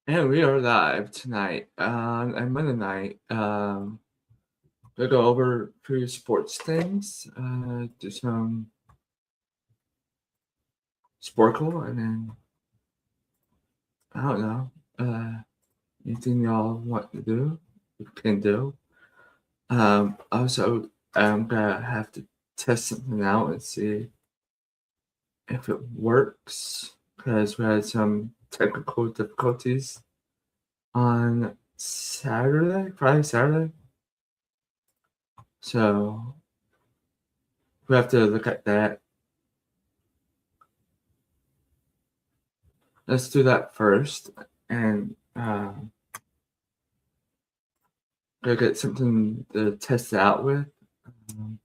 And we are live tonight on Monday night. We'll go over a few sports things, do some Sporkle, and then I don't know, anything y'all want to do, you can do. Also, I'm gonna have to test something out and see if it works because we had some technical difficulties on Friday, Saturday. So we have to look at that. Let's do that first, and go get something to test it out with. Um,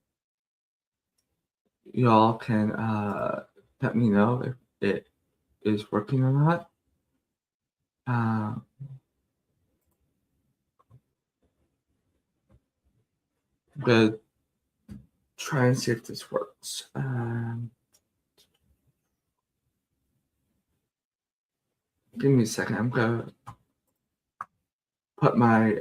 y'all can let me know if it is working or not. I'm gonna try and see if this works. Give me a second. I'm gonna put my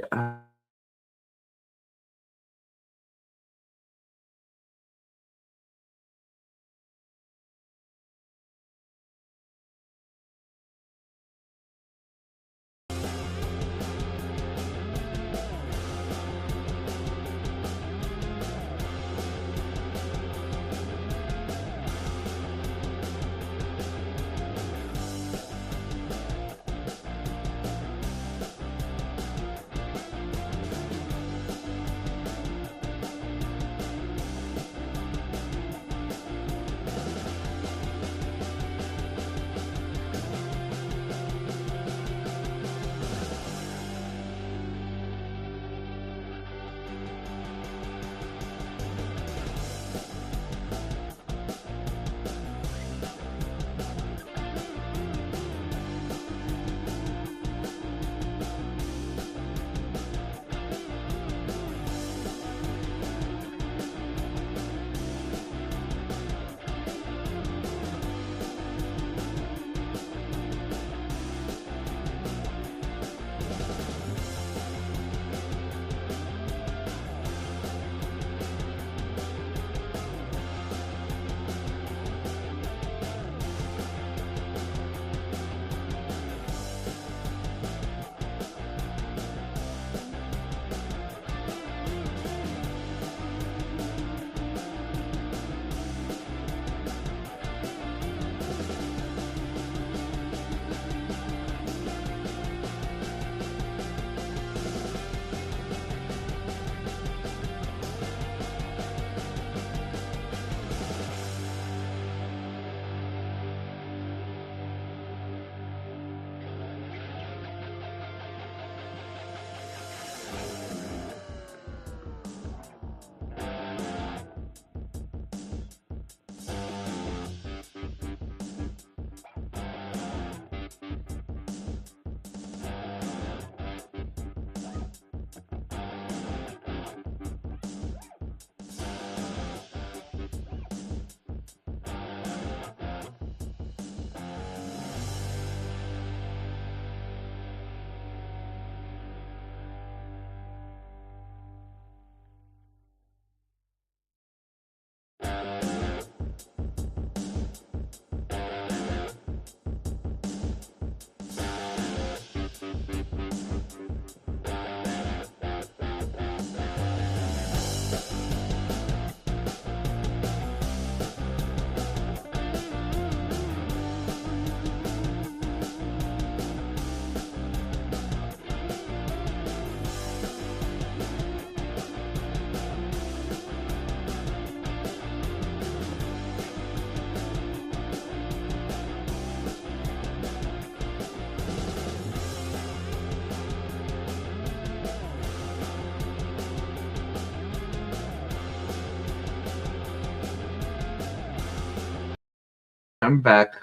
I'm back.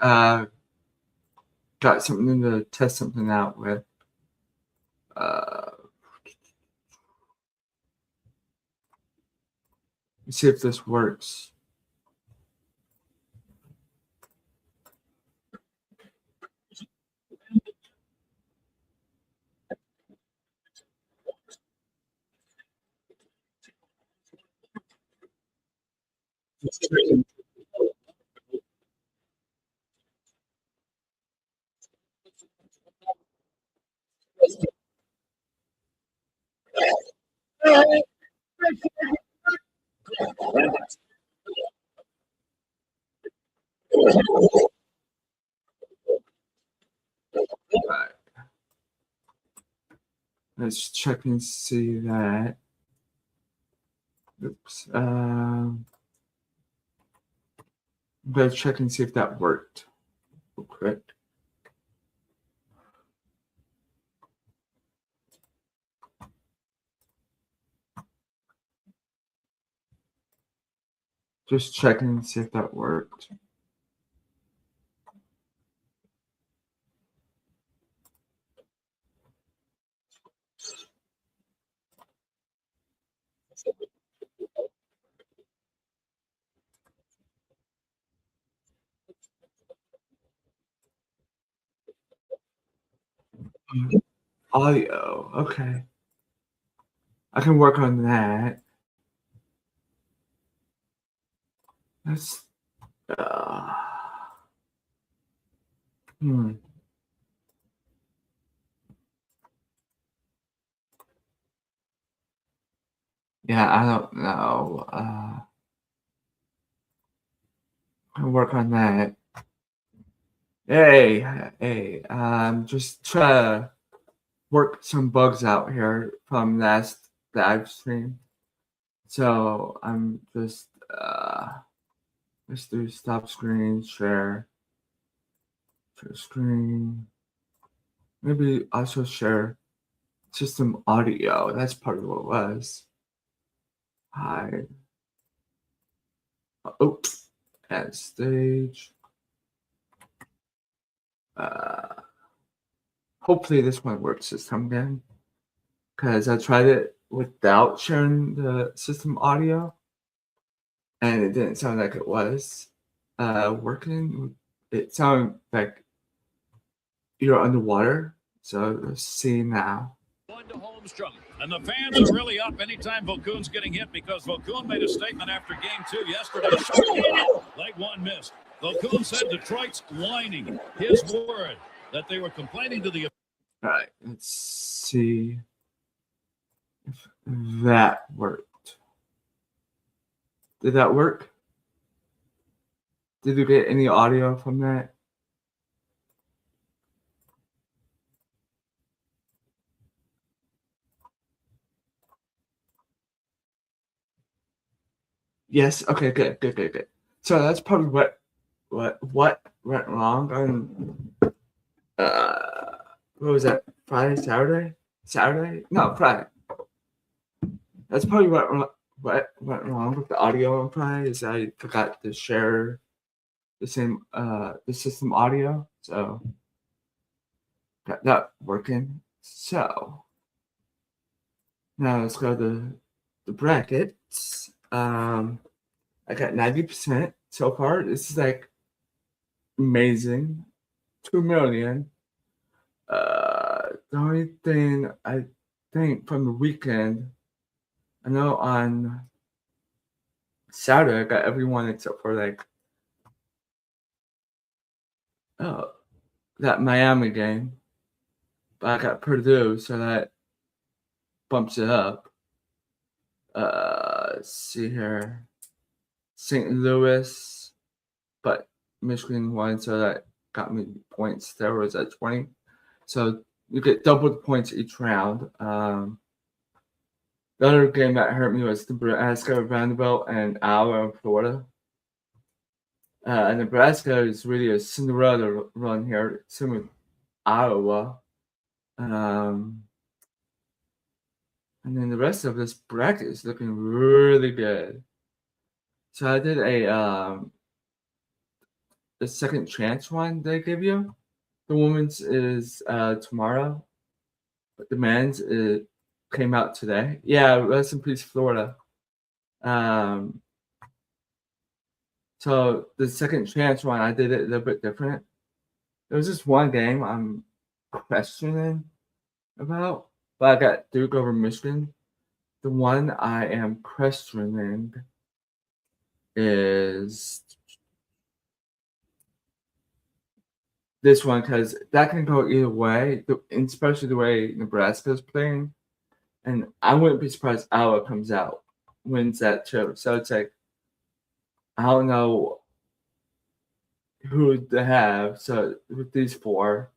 Got something to test something out with. See if this works. Right. Let's check and see that. Oops. Let's check and see if that worked. Real quick. Just checking and see if that worked. Audio. Okay. I can work on that. That's uh, hmm. Yeah, I don't know. I can work on that. Hey, just try to work some bugs out here from last live stream. So I'm just let's do stop screen, share screen. Maybe also share system audio. That's part of what it was. Hide. Oh, add stage. Uh, hopefully this one works this time again. Because I tried it without sharing the system audio, and it didn't sound like it was working. It sounded like you're underwater. So let's see now. Going to Holmstrom, and the fans are really up anytime Vokoun's getting hit because Vokoun made a statement after game 2 yesterday. Leg 1 missed. Vokoun said Detroit's whining. His word that they were complaining to the. All right, let's see if that worked. Did that work? Did you get any audio from that? Yes. Okay. Good. So that's probably what went wrong on what was that? Friday, Saturday? No, Friday. That's probably what went wrong with the audio on Friday is I forgot to share the system audio, so got that working. So now let's go to the brackets. I got 90% so far. This is like amazing. 2 million. The only thing I think from the weekend, I know on Saturday I got everyone except for like that Miami game. But I got Purdue, so that bumps it up. Let's see here. St. Louis, but Michigan won, so that got me points. There was at 20. So you get double the points each round. The other game that hurt me was Nebraska, Vanderbilt, and Iowa in Florida. Nebraska is really a Cinderella run here, similar with Iowa. And then the rest of this bracket is looking really good. So I did the second chance one they give you. The women's is tomorrow, but the men's came out today. Yeah, rest in peace, Florida. So the second chance one, I did it a little bit different. There was just one game I'm questioning about, but I got Duke over Michigan. The one I am questioning is this one, because that can go either way, especially the way Nebraska's playing. And I wouldn't be surprised Iowa comes out, wins that too. So it's like, I don't know who to have. So with these four,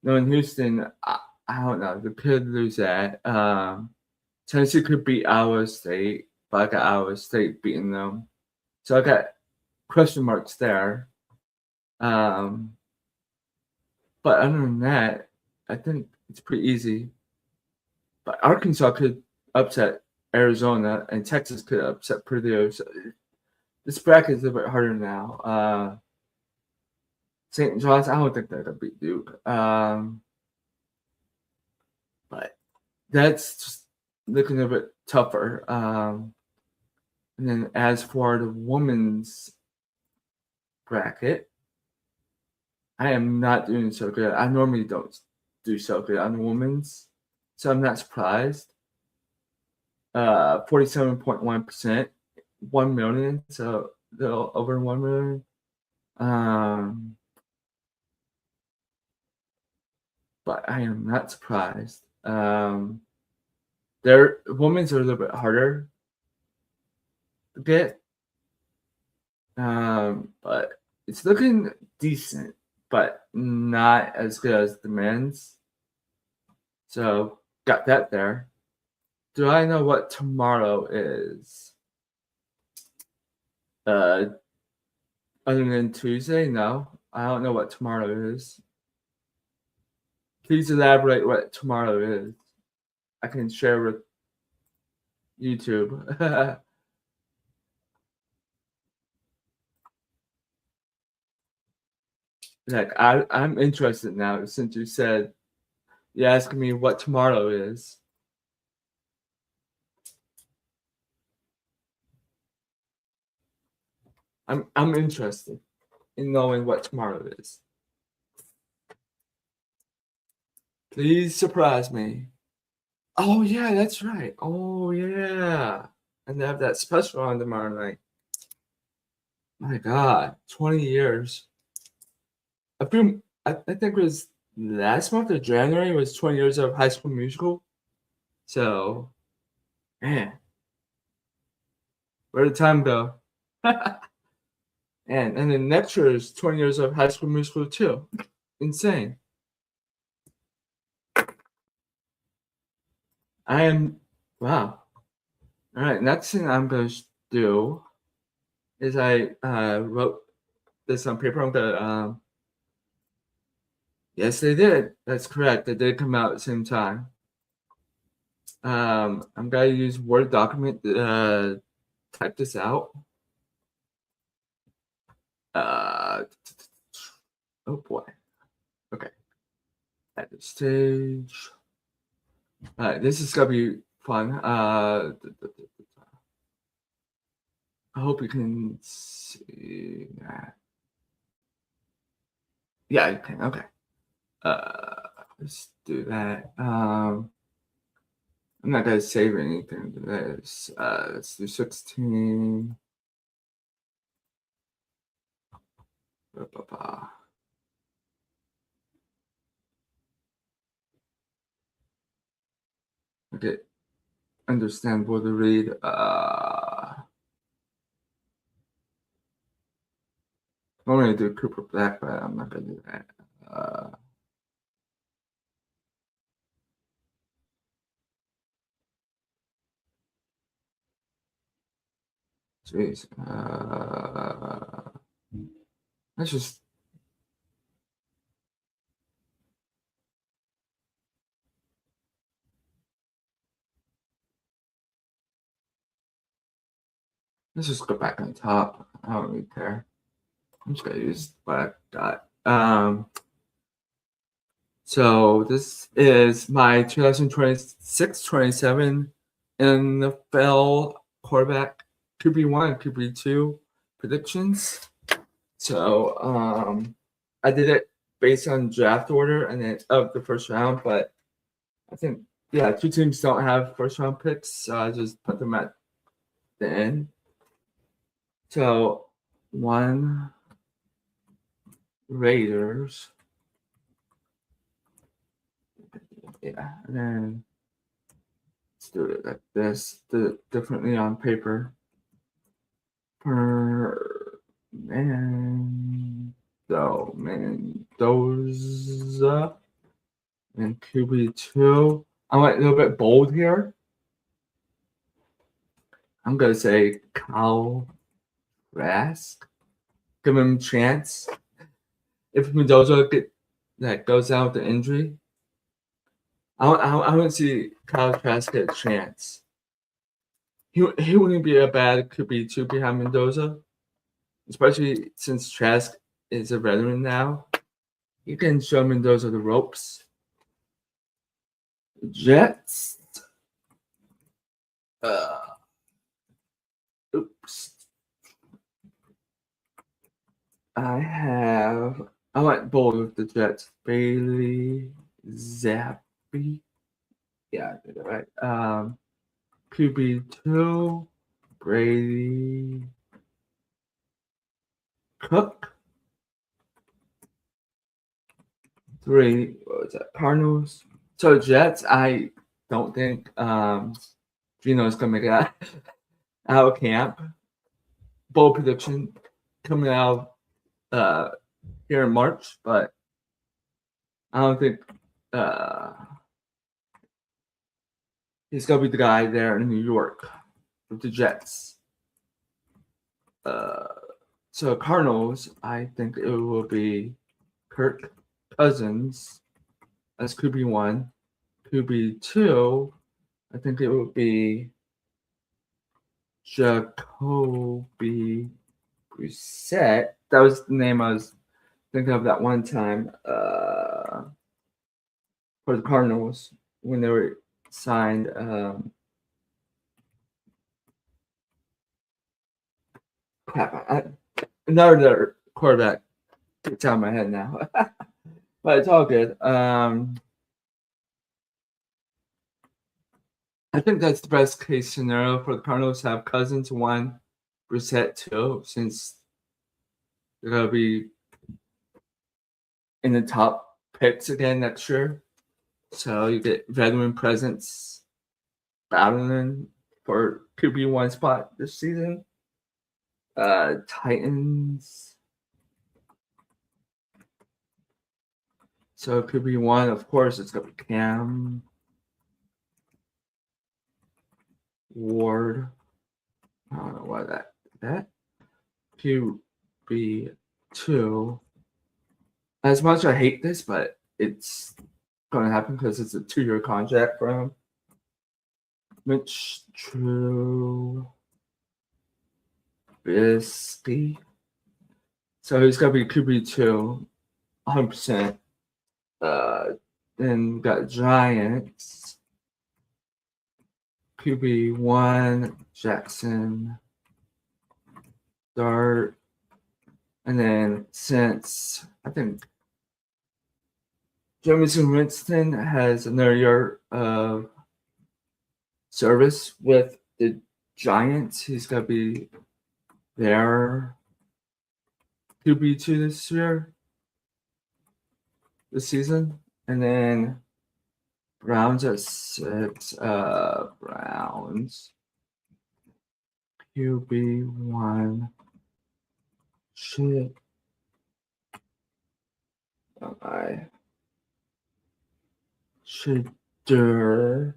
knowing Houston, I don't know. They could lose that. Tennessee could beat Iowa State, but I got Iowa State beating them. So I got question marks there. But other than that, I think it's pretty easy. But Arkansas could upset Arizona, and Texas could upset Purdue. So this bracket is a little bit harder now. St. John's, I don't think they're going to beat Duke. But that's just looking a bit tougher. And then as for the women's bracket, I am not doing so good. I normally don't do so good on the women's, so I'm not surprised. 47.1%, 1 million, so a little over 1 million. But I am not surprised. Their women's are a little bit harder to get, but it's looking decent, but not as good as the men's. So got that there. Do I know what tomorrow is? Other than Tuesday? No, I don't know what tomorrow is. Please elaborate what tomorrow is. I can share with YouTube. Like I'm interested now since you said you're asking me what tomorrow is. I'm interested in knowing what tomorrow is. Please surprise me. Oh yeah, that's right. Oh yeah. And they have that special on tomorrow night. My God, 20 years. I think it was last month of January was 20 years of High School Musical. So, man, where did time go? and then next year is 20 years of High School Musical too. Insane. Wow. All right, next thing I'm going to do is I wrote this on paper. I'm going to, yes, they did. That's correct. They did come out at the same time. I'm going to use Word document to type this out. Oh boy. Okay. At the stage. All right, this is going to be fun. I hope you can see that. Yeah, you can. Okay. Let's do that. I'm not gonna save anything to this. Let's do 16. Okay. Understandable to read. I'm gonna do Cooper Black, but I'm not gonna do that. Jeez. Let's just. Let's just go back on top. I don't really care. I'm just gonna use black dot. So this is my 2026-27 NFL quarterback QB1 and QB2 predictions. So I did it based on draft order and then of the first round, but I think two teams don't have first round picks, so I just put them at the end. So 1 Raiders. Yeah, and then let's do it like this. Do it differently on paper. Mendoza and QB2. I went a little bit bold here. I'm gonna say Kyle Trask. Give him a chance. If Mendoza goes out with the injury, I want to see Kyle Trask get a chance. He wouldn't be a bad QB2 behind Mendoza, especially since Trask is a veteran now. You can show Mendoza the ropes. Jets. Oops. I went bold with the Jets. Bailey Zappi. Yeah, I did it right. QB2. Brady. Cook. 3. What was that? Cardinals. So Jets, I don't think Gino's gonna make it out of camp. Bold prediction coming out here in March, but I don't think he's gonna be the guy there in New York with the Jets. So Cardinals, I think it will be Kirk Cousins as QB1. QB2, I think it will be Jacoby Brissett. That was the name I was thinking of that one time for the Cardinals when they were signed. Another quarterback gets out of my head now, but it's all good. I think that's the best case scenario for the Cardinals to have Cousins 1, Brissett 2, since they're gonna be in the top picks again next year. So you get veteran presence battling for QB1 spot this season. Titans. So QB1, of course, it's gonna be Cam Ward. I don't know why that QB2. As much as I hate this, but it's going to happen because it's a 2-year contract for him. Mitch Trubisky. So he's going to be QB2, 100%. Then we got Giants. QB1, Jackson Dart. And then since I think Jameson Winston has another year of service with the Giants, he's going to be their QB2 this season. And then Browns at 6. Browns QB1. Shit. I Shadur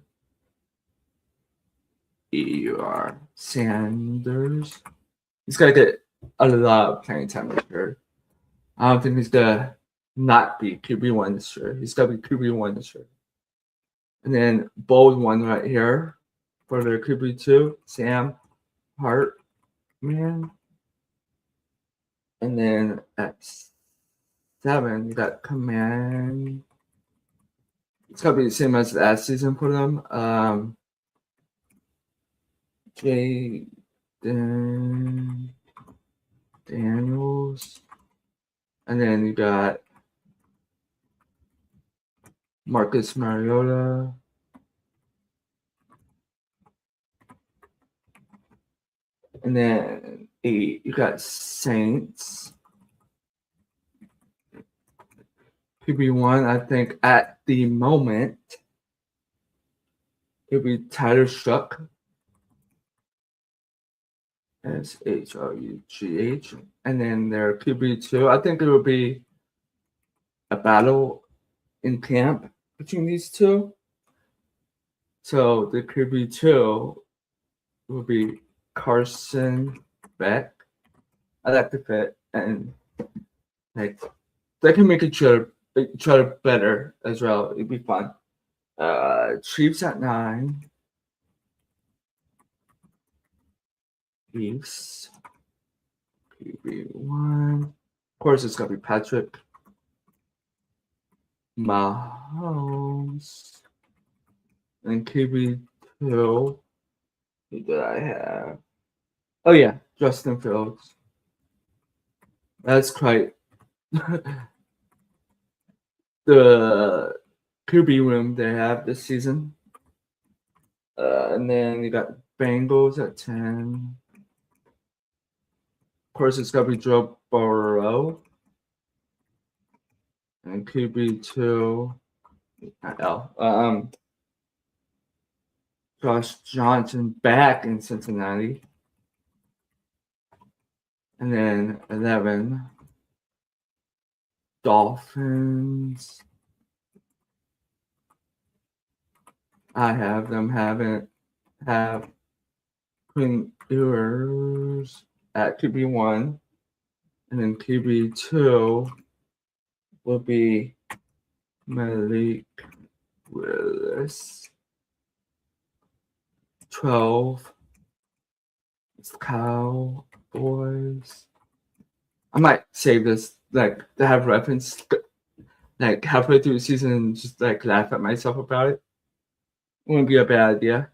Sanders. He's got to get a lot of playing time this year. I don't think he's going to not be QB1 this year. He's got to be QB1 this year. And then bold one right here for their QB2, Sam Hartman. And then at 7, you got Command. It's got to be the same as last season for them. Jaden Daniels. And then you got Marcus Mariota. And then 8, you got Saints. QB1, I think at the moment, it'll be Tyler Shuck. SHRUGH. And then their QB2, I think it will be a battle in camp between these two. So the QB2 will be Carson Beck. I like the fit, and like they can make each other better as well. It'd be fun. Chiefs at 9. Chiefs. QB1. Of course, it's gonna be Patrick Mahomes. And QB2. Who did I have? Oh yeah, Justin Fields. That's quite the QB room they have this season. And then you got Bengals at 10. Of course, it's gonna be Joe Burrow. And QB2. Josh Johnson back in Cincinnati. And then 11. Dolphins. I have them have Quinn Ewers at QB1, and then QB2 will be Malik Willis. 12. It's Cowboys. I might save this like to have reference like halfway through the season and just like laugh at myself about it. Wouldn't be a bad idea.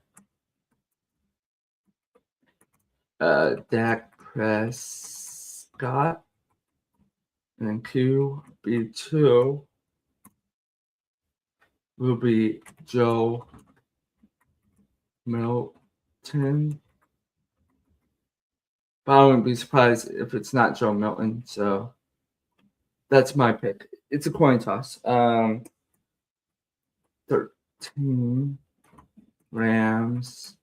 Dak Prescott. And then QB2 will be Joe Milton. But I wouldn't be surprised if it's not Joe Milton. So that's my pick. It's a coin toss. 13 Rams.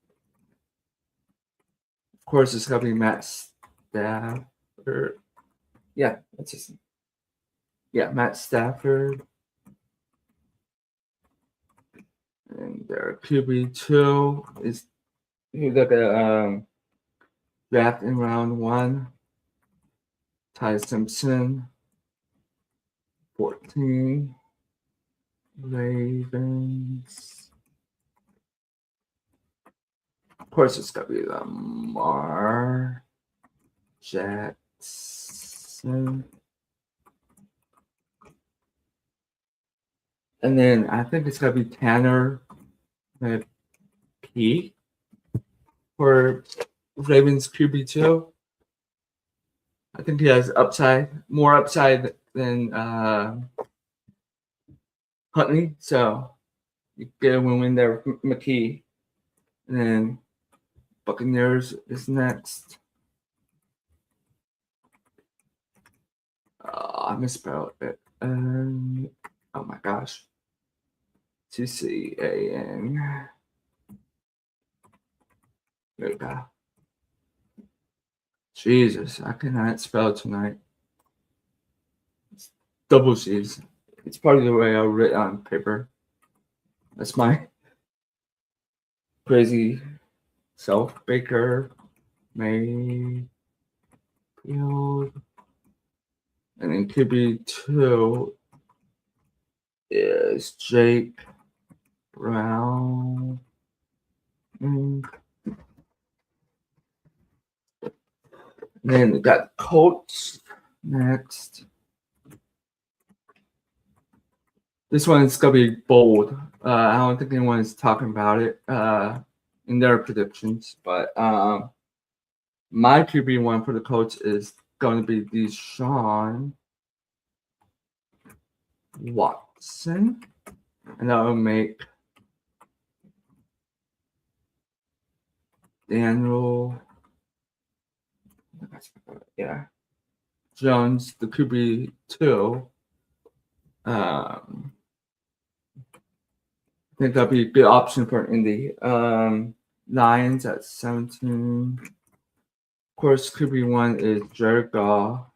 Of course, it's gonna be Matt Stafford. Yeah, that's his name. Yeah, Matt Stafford. And their QB2 is you look at draft in round 1. Ty Simpson. 14. Ravens. Of course, it's gonna be Lamar Jackson. And then I think it's gonna be Tanner P for Ravens QB2. I think he has more upside than Huntley. So you get a win there with McKee. And then Buccaneers is next. I misspelled it. Oh my gosh. TCAN. There we go. Jesus, I cannot spell tonight. It's double C's. It's probably the way I write on paper. That's my crazy self. Baker, Mayfield, and then QB2 is Jake Brown. And then we got Colts next. This one is gonna be bold. I don't think anyone is talking about it in their predictions, but my QB1 for the Colts is going to be Deshaun Watson, and that will make Daniel Yeah. Jones, the QB2. I think that'd be a good option for Indy. Lions at 17. Of course, QB1 is Jared Goff.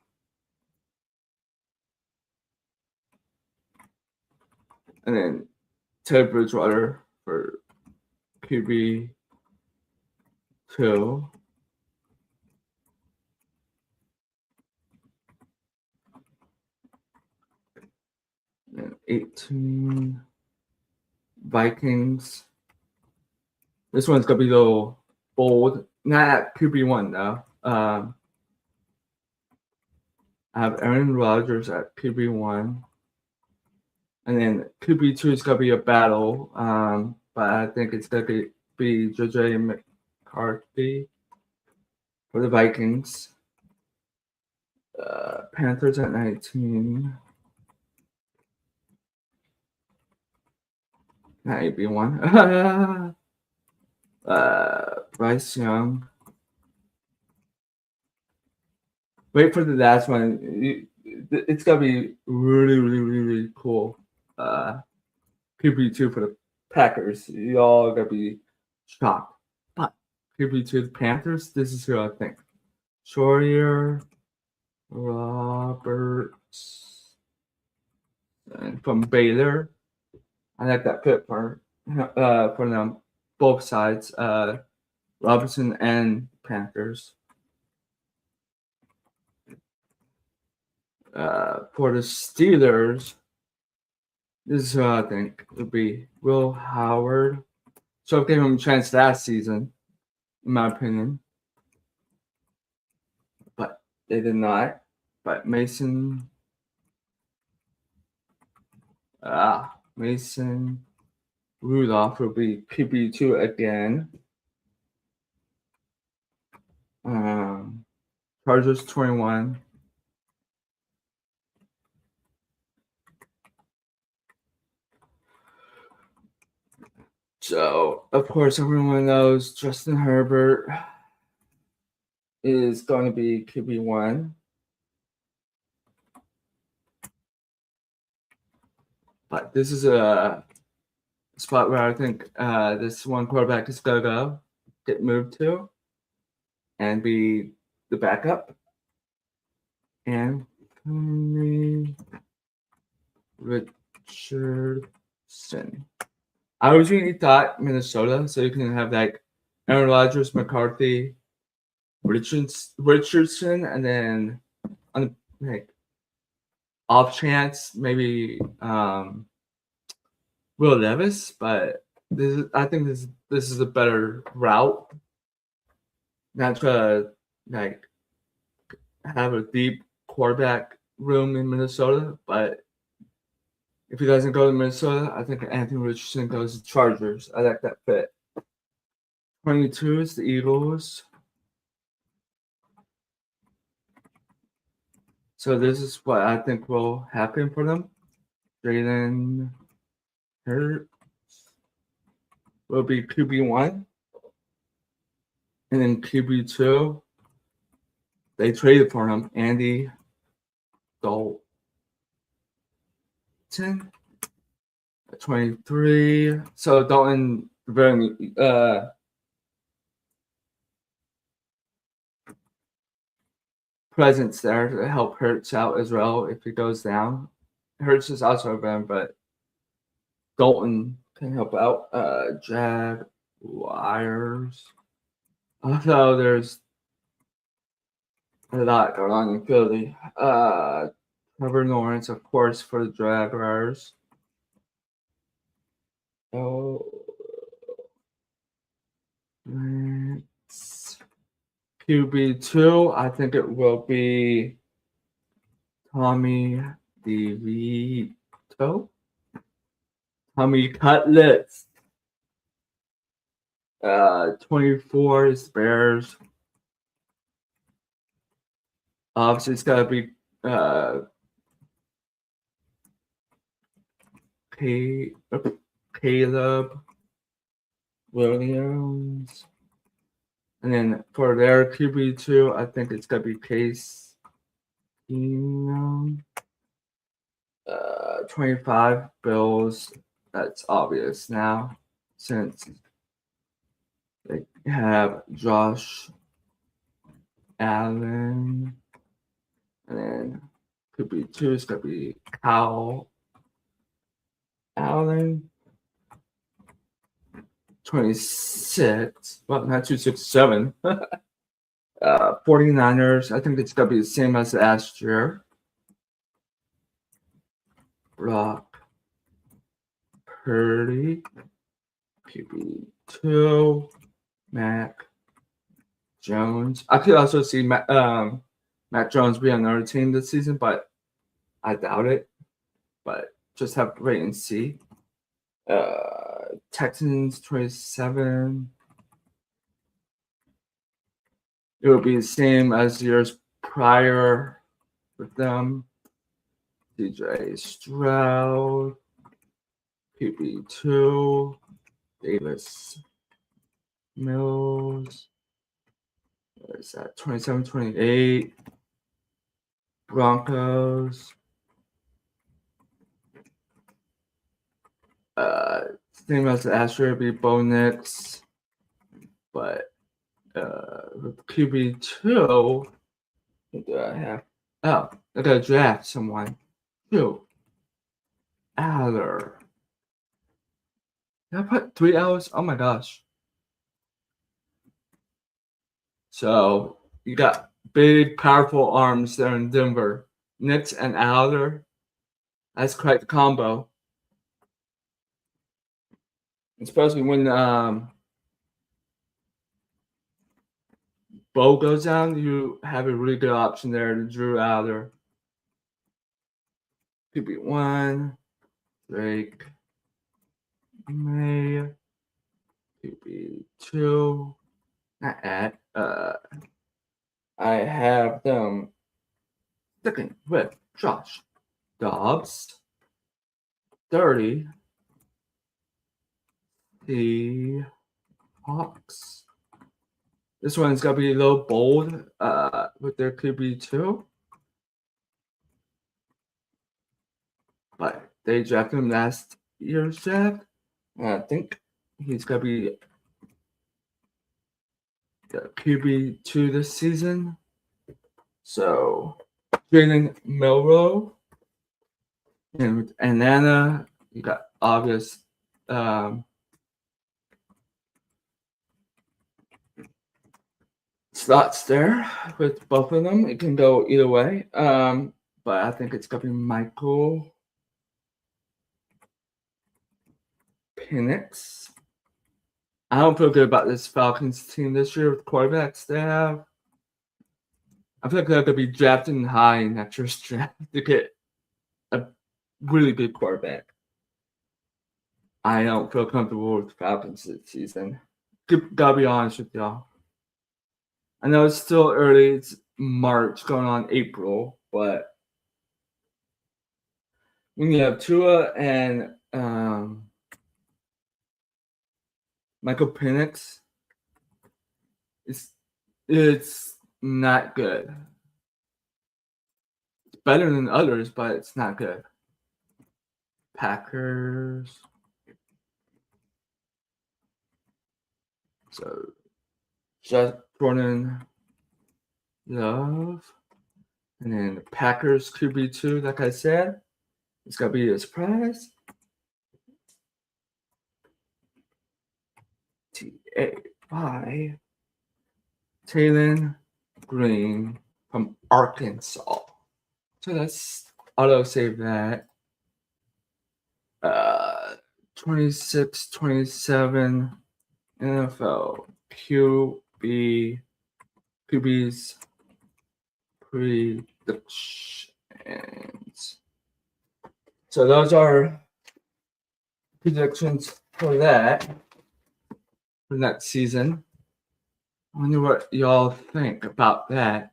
And then Ted Bridgewater for QB2. And 18. Vikings. This one's gonna be a little bold. Not at QB1 though. I have Aaron Rodgers at QB1. And then QB2 is gonna be a battle. But I think it's gonna be JJ McCarthy for the Vikings. Panthers at 19. That would be one. Bryce Young. Wait for the last one. It's gonna be really, really, really cool. QB2 for the Packers. Y'all gonna be shocked. But QB2 the Panthers. This is who I think. Shorier, Roberts, and from Baylor. I like that fit for them, both sides, Robinson and Panthers. For the Steelers, this is who I think would be Will Howard. So I gave him a chance last season, in my opinion. But they did not. But Mason Rudolph will be QB2 again. Chargers 21. So, of course, everyone knows Justin Herbert is going to be QB1. But this is a spot where I think this one quarterback is going to get moved to and be the backup. Anthony Richardson. I originally thought Minnesota, so you can have like Aaron Rodgers, McCarthy, Richardson, and then on like off chance maybe Will Levis, but I think this is a better route. Not to like have a deep quarterback room in Minnesota, but if he doesn't go to Minnesota, I think Anthony Richardson goes to Chargers. I like that fit. 22 is the Eagles. So this is what I think will happen for them. Jalen Hurts will be QB1. And then QB2, they traded for him, Andy Dalton. 23. So Dalton very presence there to help Hurts out as well if he goes down. Hurts is also a veteran, but Dalton can help out. Jaguars. Also, there's a lot going on in Philly. Trevor Lawrence, of course, for the Jaguars. Oh, QB2, I think it will be Tommy DeVito. Tommy Cutlets. 24 is Bears. Obviously, it's got to be Caleb Williams. And then for their QB2, I think it's going to be Case Keenum. 25 Bills. That's obvious now since they have Josh Allen. And then QB2 is going to be Kyle Allen. 26. Well, not 267. 49ers. I think it's going to be the same as last year. Brock Purdy. QB2. Mac Jones. I could also see Mac Jones be on another team this season, but I doubt it. But just have to wait and see. Texans 27. It will be the same as years prior with them. DJ Stroud, QB2, Davis Mills. What is that? 27, 28. Broncos. Same as last year, it'd be Bo Nix. But with QB2, what do I have? Oh, I gotta draft someone. Who? Aller. Did I put 3 hours? Oh my gosh. So you got big, powerful arms there in Denver. Nix and Aller. That's quite the combo. Especially when Bo goes down, you have a really good option there to Drew Aller. QB1, Drake, May, QB2, not at. I have them sticking with Josh Dobbs, 30, the Hawks. This one's going to be a little bold with their QB2. But they drafted him last year's draft. And I think he's going to be the QB2 this season. So, Jalen Milroe. And with Atlanta, you got obvious slots there with both of them. It can go either way. But I think it's going to be Michael Penix. I don't feel good about this Falcons team this year with quarterbacks they have. I feel like they're going to be drafting high in that year's draft to get a really good quarterback. I don't feel comfortable with the Falcons this season. Gotta be honest with y'all. I know it's still early. It's March going on April, but when you have Tua and Michael Penix, it's not good. It's better than others, but it's not good. Packers. So, just Jordan Love. And then the Packers QB2, like I said. It's going to be a surprise. T-A-Y. Taylor Green from Arkansas. So let's auto-save that. 26, 27 NFL QB's predictions. So those are predictions for that for next season. I wonder what y'all think about that.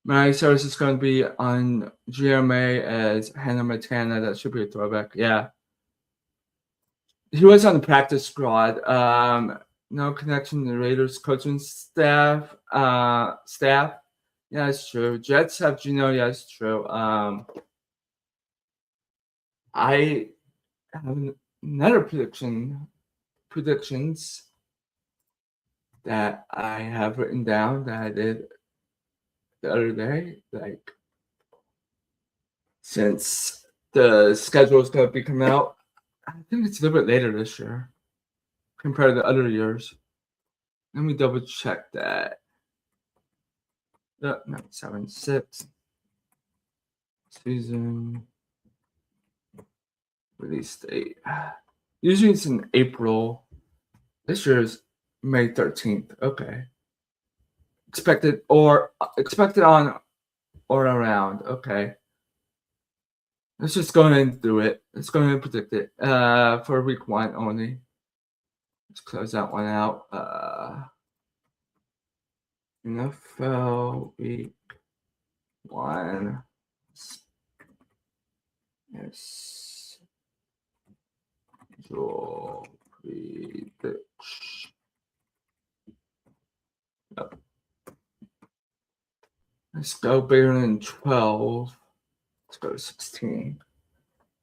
My service is going to be on GMA as Hannah Montana. That should be a throwback. Yeah. He was on the practice squad. No connection to the Raiders coaching staff. Staff. Yeah, it's true. Jets have Gino. Yeah, it's true. I have another predictions that I have written down that I did the other day. Like, since the schedule is going to be coming out, I think it's a little bit later this year compared to other years. Let me double check that. No, 7-6 season release date. Usually it's in April. This year is May 13th. Okay. Expected on or around. Okay. Let's just go ahead and do it. Let's go ahead and predict it. For week 1 only. Let's close that one out. NFL week 1. Yes. Draw prediction. Yep. Let's go bigger than 12. Let's go to 16.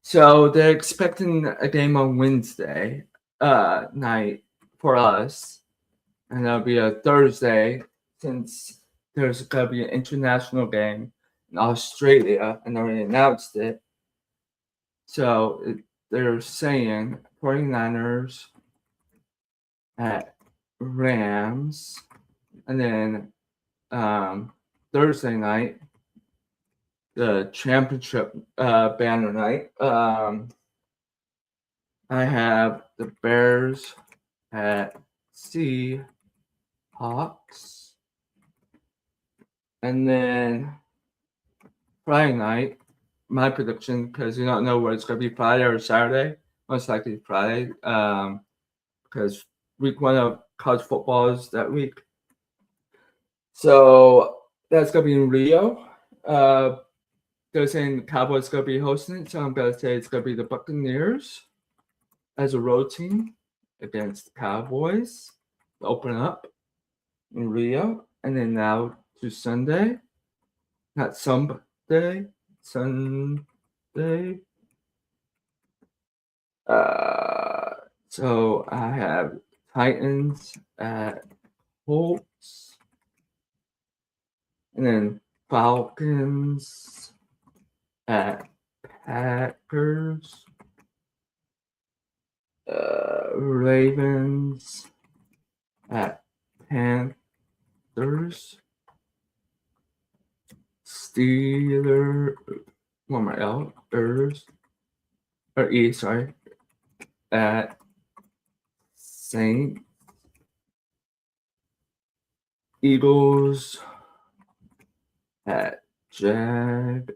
So they're expecting a game on Wednesday night for us. And that'll be a Thursday since there's going to be an international game in Australia and already announced it. So they're saying 49ers at Rams. And then Thursday night, the championship banner night. I have the Bears at Seahawks. And then Friday night, my prediction, because you don't know whether it's going to be Friday or Saturday, most likely Friday, because week 1 of college football is that week. So that's going to be in Rio. They're saying the Cowboys going to be hosting it, so I'm going to say it's going to be the Buccaneers as a road team against the Cowboys to open up in Rio. And then now to Sunday. Not Sunday. Sunday. So I have Titans at Colts. And then Falcons at Packers. Ravens at Panthers. Steelers. One more L. Sorry. At Saints. Eagles at Jaguars.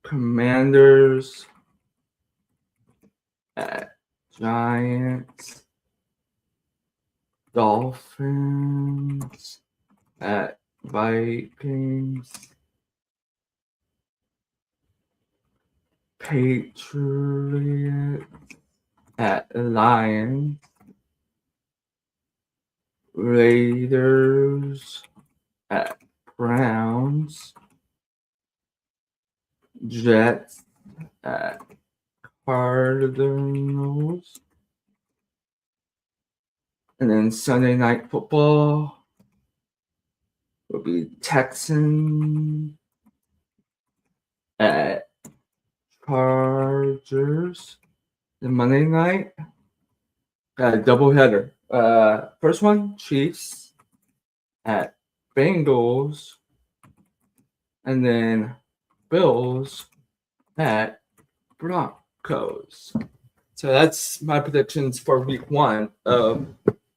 Commanders at Giants. Dolphins at Vikings. Patriots at Lions. Raiders at Browns. Jets at Cardinals. And then Sunday Night Football will be Texans at Chargers. The Monday night, got a doubleheader. First one, Chiefs at Bengals. And then Bills at Broncos. So that's my predictions for week 1 of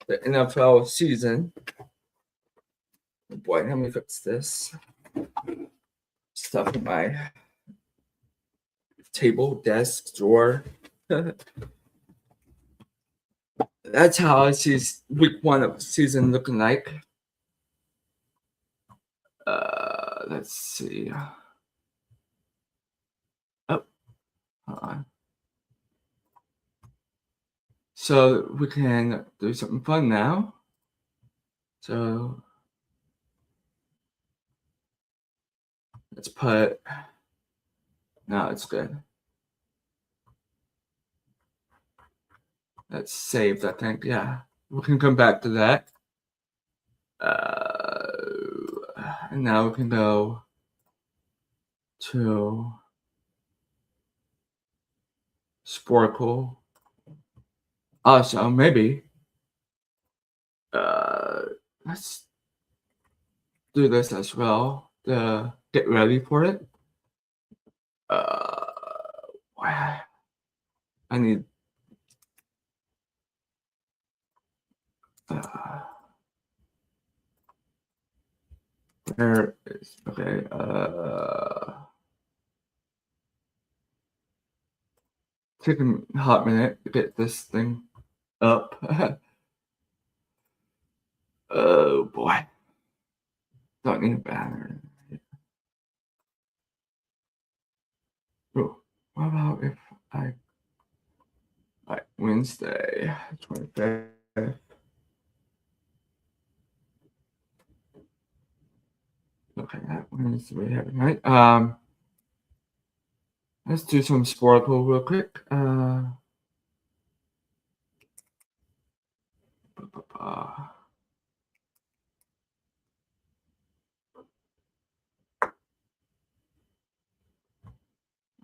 the NFL season. Oh boy, let me fix this. Stuff in my table, desk, drawer. That's how I see week 1 of the season looking like. Let's see. Oh, hold on. So we can do something fun now. So let's put. No, it's good. That's saved, I think. Yeah, we can come back to that. And now we can go to Sporkle. Also, maybe let's do this as well to get ready for it. I need where is okay taking a hot minute to get this thing up. Oh boy, don't need a banner. Oh, what about if I like Wednesday 25th? Okay, that Wednesday we have night. Let's do some Sporkle real quick.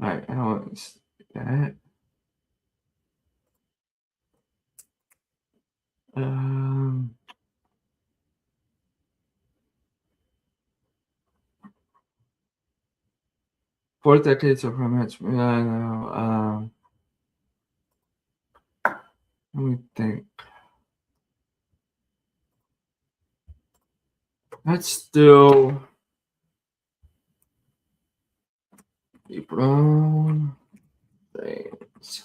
Alright, I don't see that. Four decades of romance. Yeah, I know. Let me think. Let's do the brown things.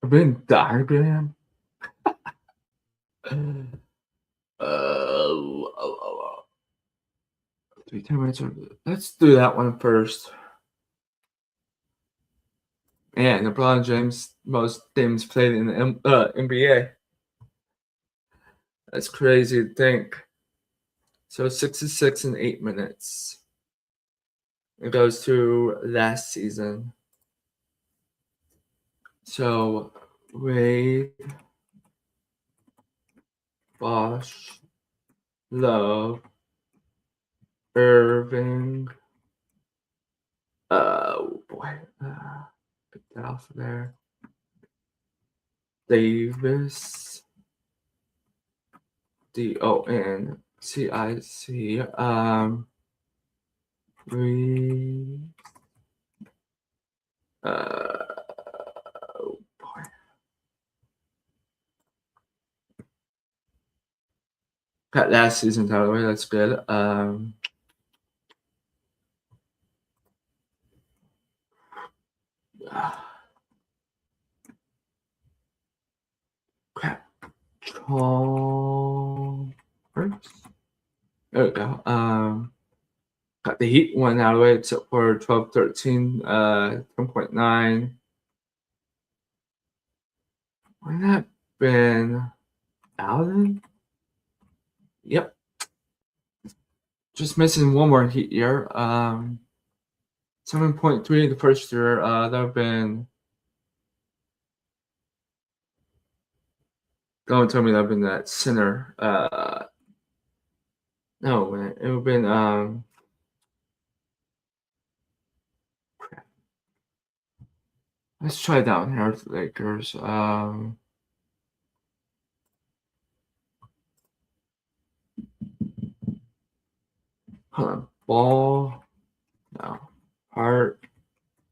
A Venn diagram. Oh. 3 10 minutes. Let's do that one first. And LeBron James most games played in the NBA. That's crazy to think. So 66 in 8 minutes. It goes to last season. So Wade, Bosch, Love, Irving. Oh boy. Get that off of there. Davis. DONCIC. We. Oh boy. Got last season's out of the way. That's good. Crap. First. There we go. Got the Heat one out of the way, except for 12-13, 10.9. Wouldn't that been Allen? Yep. Just missing one more Heat year. 7.3 the first year. That would have been. Don't tell me that would have been that center. No, man. It would have been. Crap. Let's try down here with the Lakers. Hold on. Ball. No. Hart.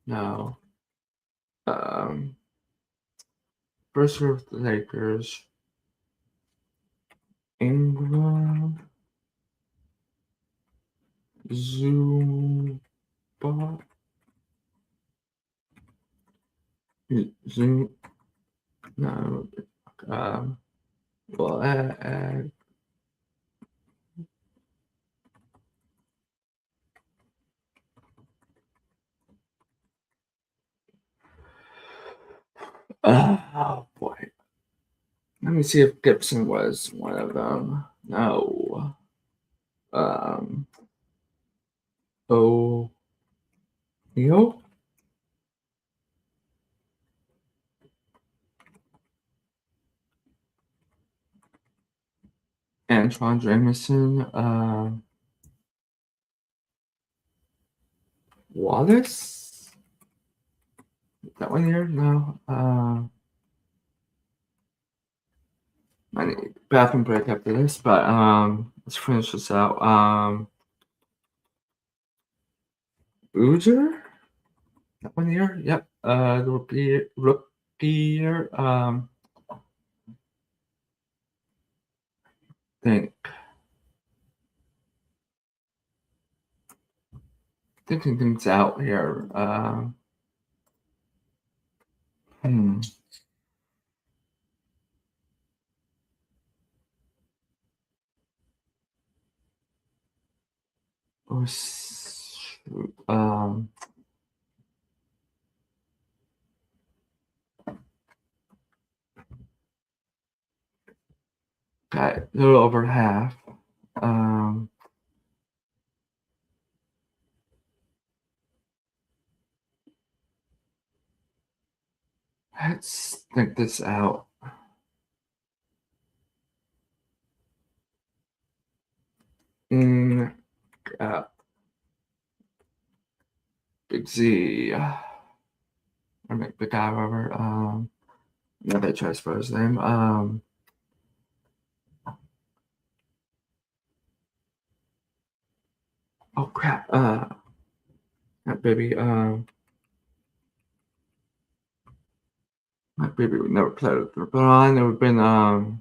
No. First year with the Lakers. Ingram. Zubac. Zoom. No. Well, me see if Gibson was one of them. No. Neil? Antoine Jameson. Wallace? That one here? No. I need bathroom break after this, but let's finish this out. Boozer? That one here? Yep. The rookie year. Think. Thinking things out here. Oh, shoot. Got a little over half. Let's think this out. Big Z. Or make the guy whatever. Yeah, they try to spell his name. Oh crap. That baby. My baby would never play with her, but I never been. I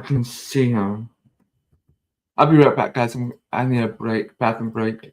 can see him. I'll be right back, guys. I need a break, bathroom break.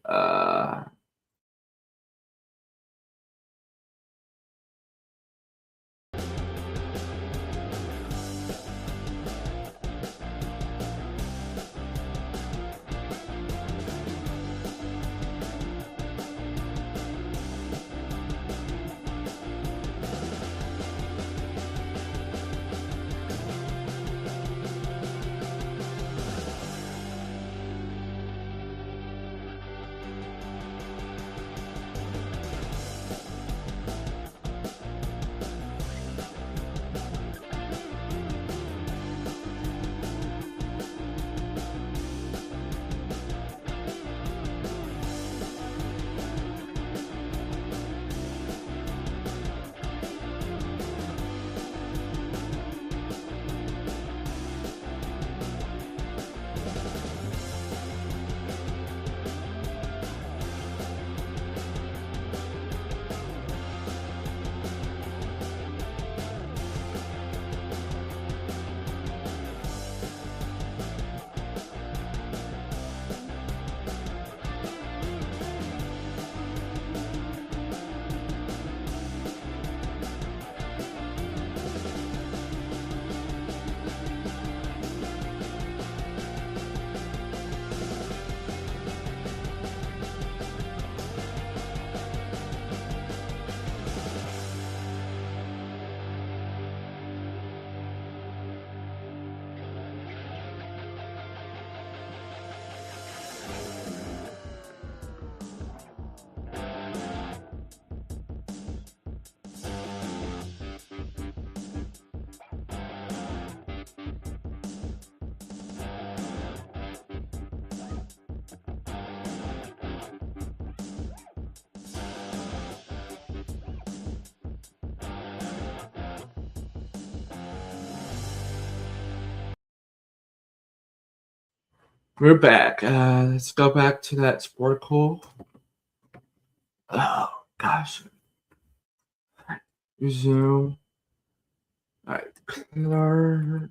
We're back. Let's go back to that sporticle. Oh gosh. Resume. All right, Clarkson.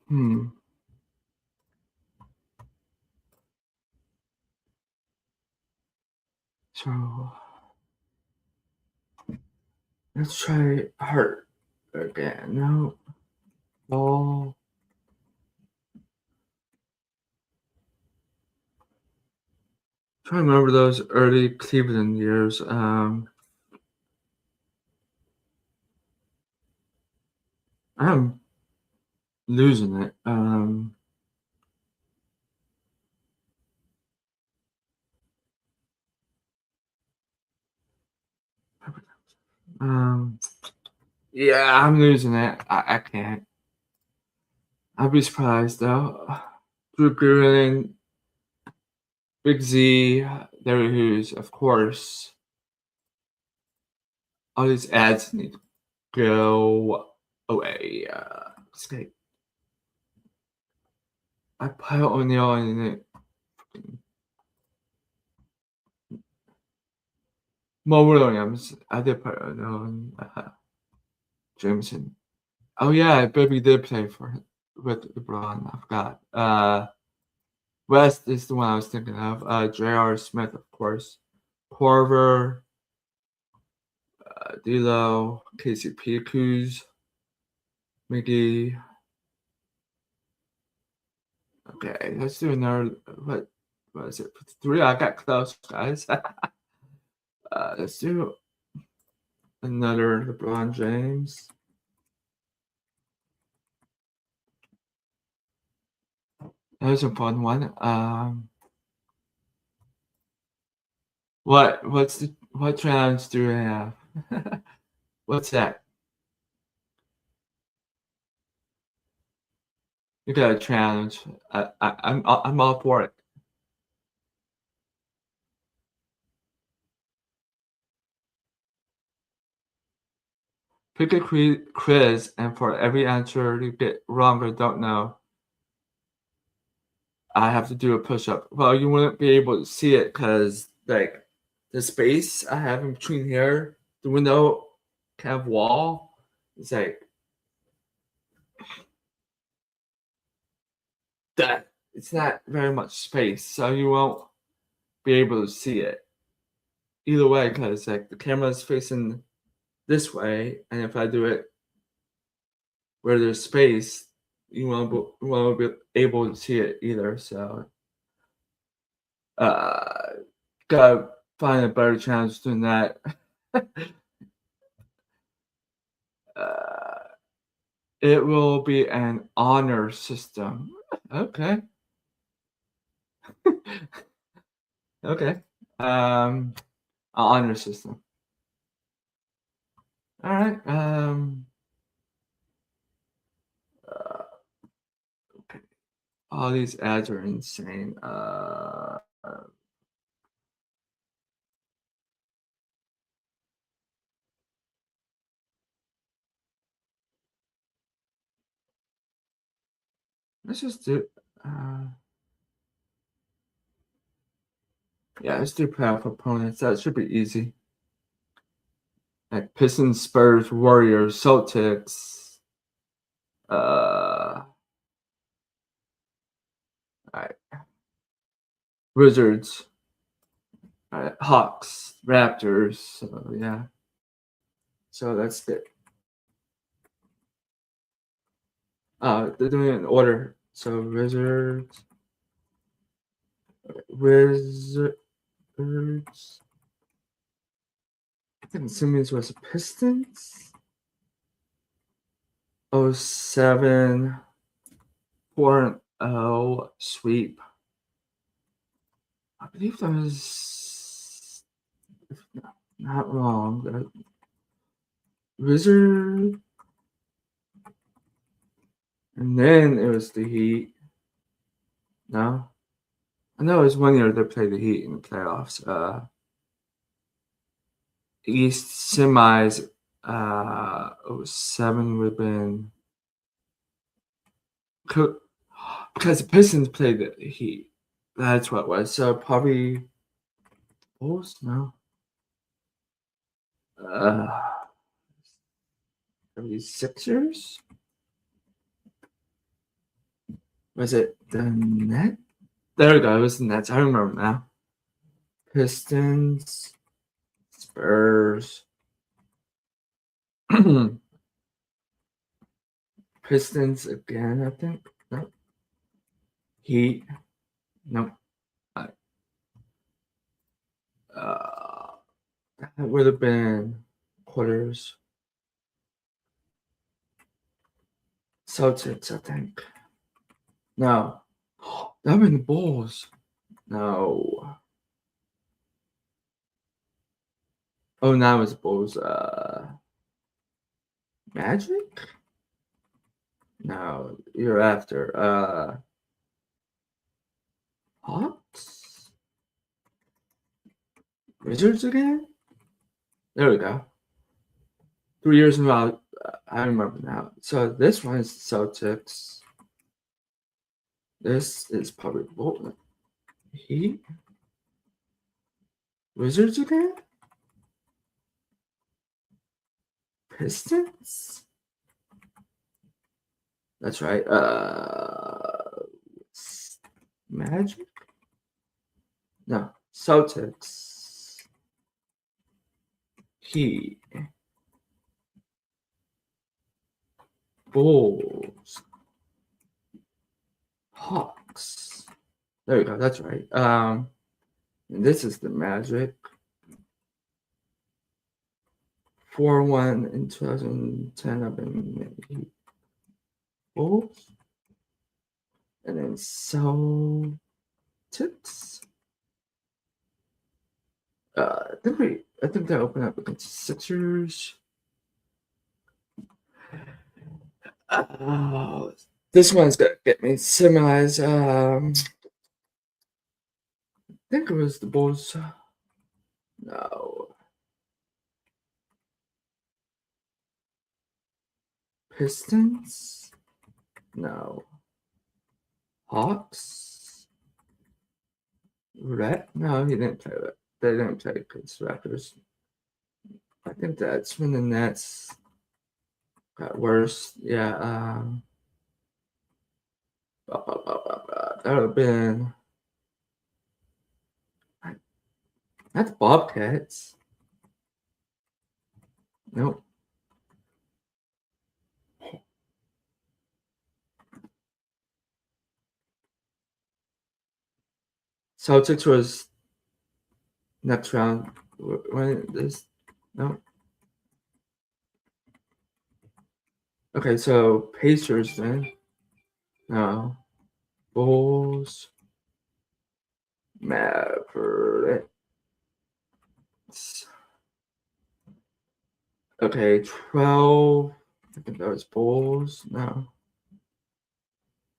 Hmm. So let's try Hurt again. No. Ball. trying to remember those early Cleveland years. I'm losing it. Yeah, I'm losing it. I can't. I'd be surprised though. Drew Gooden, Big Z, Derry Hughes, of course. All these ads need to go away. Escape. I put O'Neal in it. Mo Williams. I did put O'Neal in Jameson. Oh yeah, Baby did play for with LeBron. I forgot. West is the one I was thinking of. J.R. Smith, of course. Corver, D'Lo, KCP, Kuz, McGee. Okay, let's do another. What is it? 3. I got close, guys. Let's do another LeBron James. That was a fun one. What challenge do I have? What's that? You got a challenge. I'm all for it. Pick a quiz, and for every answer you get wrong or don't know, I have to do a push-up. Well, you wouldn't be able to see it because, like, the space I have in between here, the window kind of wall, is like that. It's not very much space, so you won't be able to see it. Either way, because like the camera's facing this way, and if I do it where there's space, you won't be able to see it either. So, uh, gotta find a better challenge than that. uh, it will be an honor system. Okay. Okay. Honor system. All right. Okay. All these ads are insane. Let's just do. Yeah, let's do playoff opponents. That should be easy. Like Pistons, Spurs, Warriors, Celtics. All right. Wizards. All right. Hawks, Raptors. So yeah. So that's it. They're doing it in order. So Wizards. I think Simmons was Pistons. 07 4-0 sweep. I believe that was, if not wrong, Wizard. And then it was the Heat. No? I know it was 1 year they played the Heat in the playoffs. East semis, 07 would have been. Because the Pistons played the Heat. That's what it was. So probably Bulls? No. 76ers? Was it the Net? There we go. It was the Nets. I remember now. Pistons, Spurs. Pistons again, I think. No. Heat. No. That would have been quarters. Celtics, I think. No. That would have been the Bulls. No. Oh, now it's Bulls. Magic? No, you're after. Hawks? Wizards again? There we go. 3 years in a row. I remember now. So this one is Celtics. This is probably Bolton. Heat? Wizards again? Pistons? That's right. Magic? No. Celtics. Heat. Bulls. Hawks. There we go. That's right. And this is the Magic. 4-1 in 2010. I've been Bulls. And then Celtics. I think they opened up against the Sixers. This one's gonna get me similes. I think it was the Bulls. No. Pistons? No. Hawks? Red? No, he didn't play that. They didn't play against Raptors. I think that's when the Nets got worse. Yeah. That would have been not the Bobcats. Nope. Celtics was next round. When this? No. Okay, so Pacers then. No. Bulls. Mavericks. Okay, 12. I think that was Bulls. No.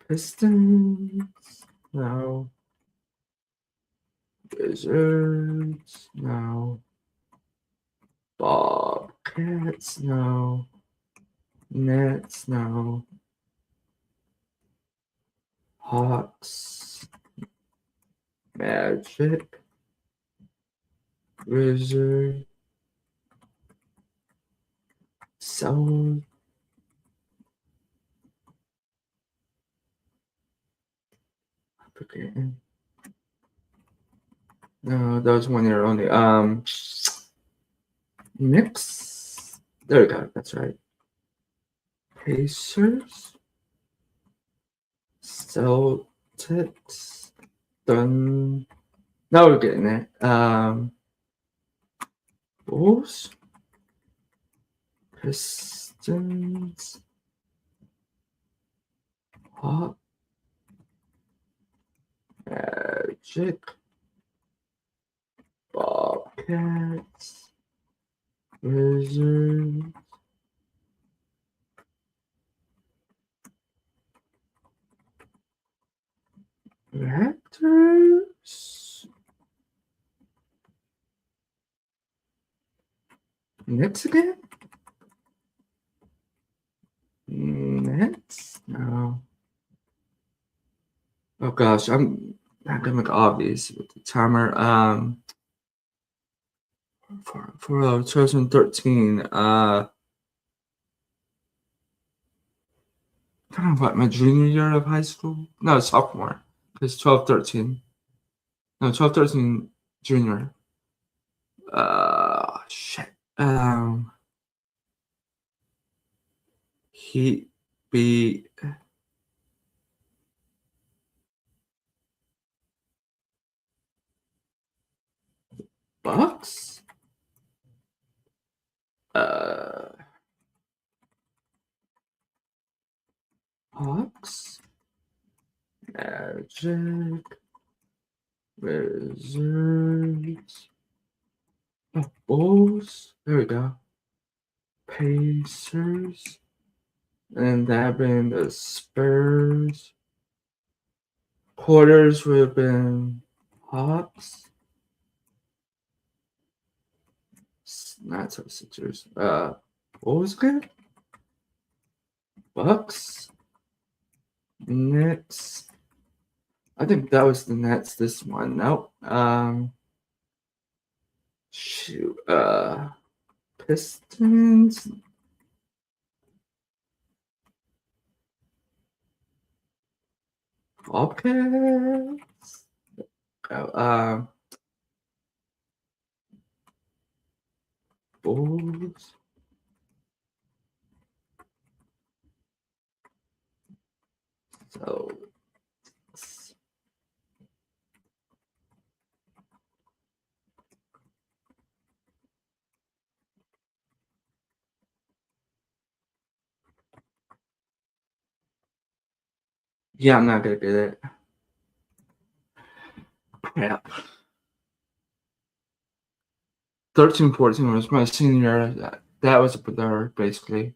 Pistons. No. Wizards. No. Bobcats. No. Nets. No. Hawks. Magic. Wizard. Soul. Forgetting. No, that was 1 year only. Knicks. There we go. That's right. Pacers. Celtics. Done. Now we're getting it. Bulls. Pistons. Hawks. Magic. Bobcats. Wizards. Raptors. Knicks again? Nets? No. Oh gosh, I'm not gonna make it obvious with the timer. For 2013. Kind of what, my junior year of high school? No, sophomore. It's 12, 13. No, 12, 13 junior. Shit. He beat Bucks? Magic. Wizards. Oh, Bulls. There we go. Pacers. And that have been the Spurs. Quarters would have been Hawks. Not so Sixers. What was good? Bucks. Nets. I think that was the Nets this one. Nope. Shoot. Pistons. Bobcats. Oh, Bulls. So yeah, I'm not gonna get it. Crap. 13-14 was my senior year. That was a blur, basically.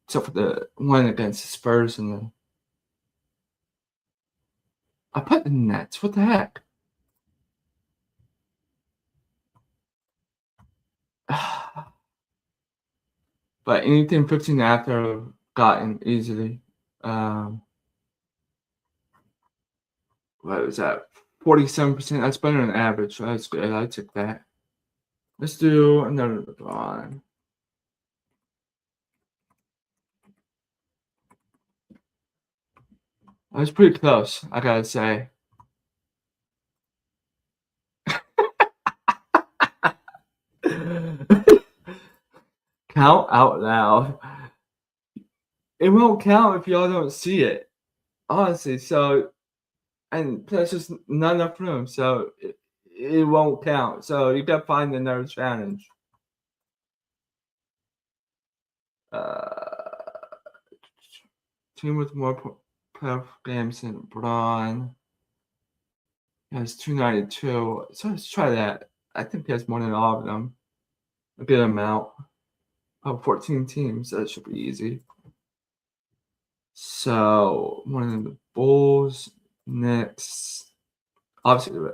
Except for the one against the Spurs and the. I put the Nets. What the heck? But anything 15 after I've gotten easily. What was that? 47%. That's better than average. So that's good. I took that. Let's do another one. I was pretty close, I gotta say. Count out loud. It won't count if y'all don't see it. Honestly, so and plus there's not enough room, so it won't count. So you gotta find another challenge. Team with more playoff games than Braun has 292. So let's try that. I think he has more than all of them. A good amount. 14 teams. That should be easy. So one of the Bulls, Knicks, obviously.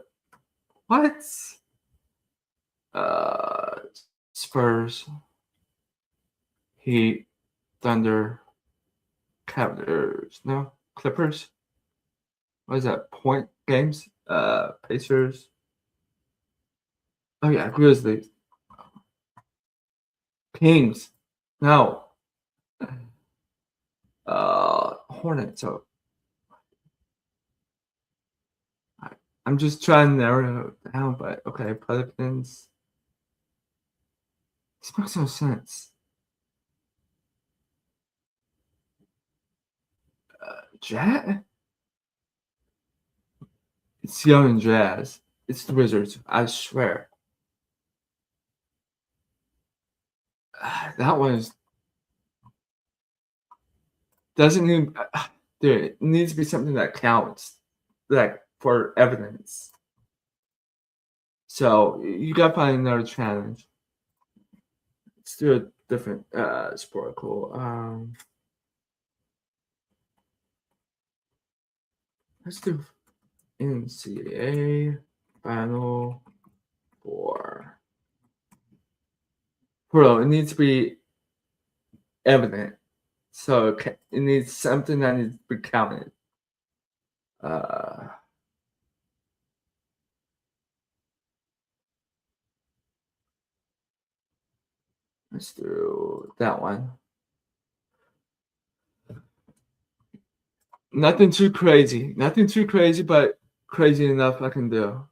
What? Spurs, Heat, Thunder, Cavaliers. No, Clippers. What is that? Point games. Pacers. Oh yeah, Grizzlies. Kings. No. Hornets. So I'm just trying to narrow it down, but okay, Pelicans. This makes no sense. Jazz? It's Young and Jazz. It's the Wizards. I swear. That one doesn't need. Dude, it needs to be something that counts, like for evidence. So you gotta find another challenge. Let's do a different sport. Cool. Let's do NCAA Final Four. Bro, it needs to be evident. So it needs something that needs to be counted. Let's do that one. Nothing too crazy. Nothing too crazy, but crazy enough I can do.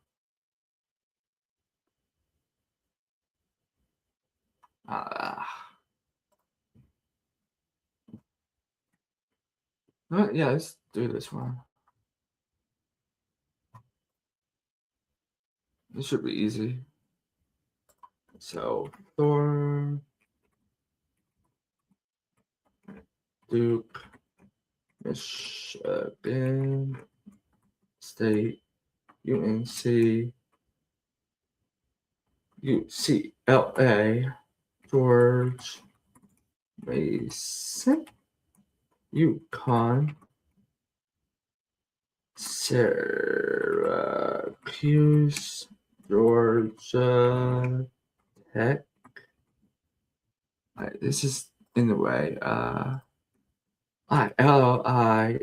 Yeah, let's do this one. This should be easy. So Thor, Duke, Michigan, State, UNC, UCLA, George Mason, UConn, Syracuse, Georgia Tech. This is in the way. Illinois.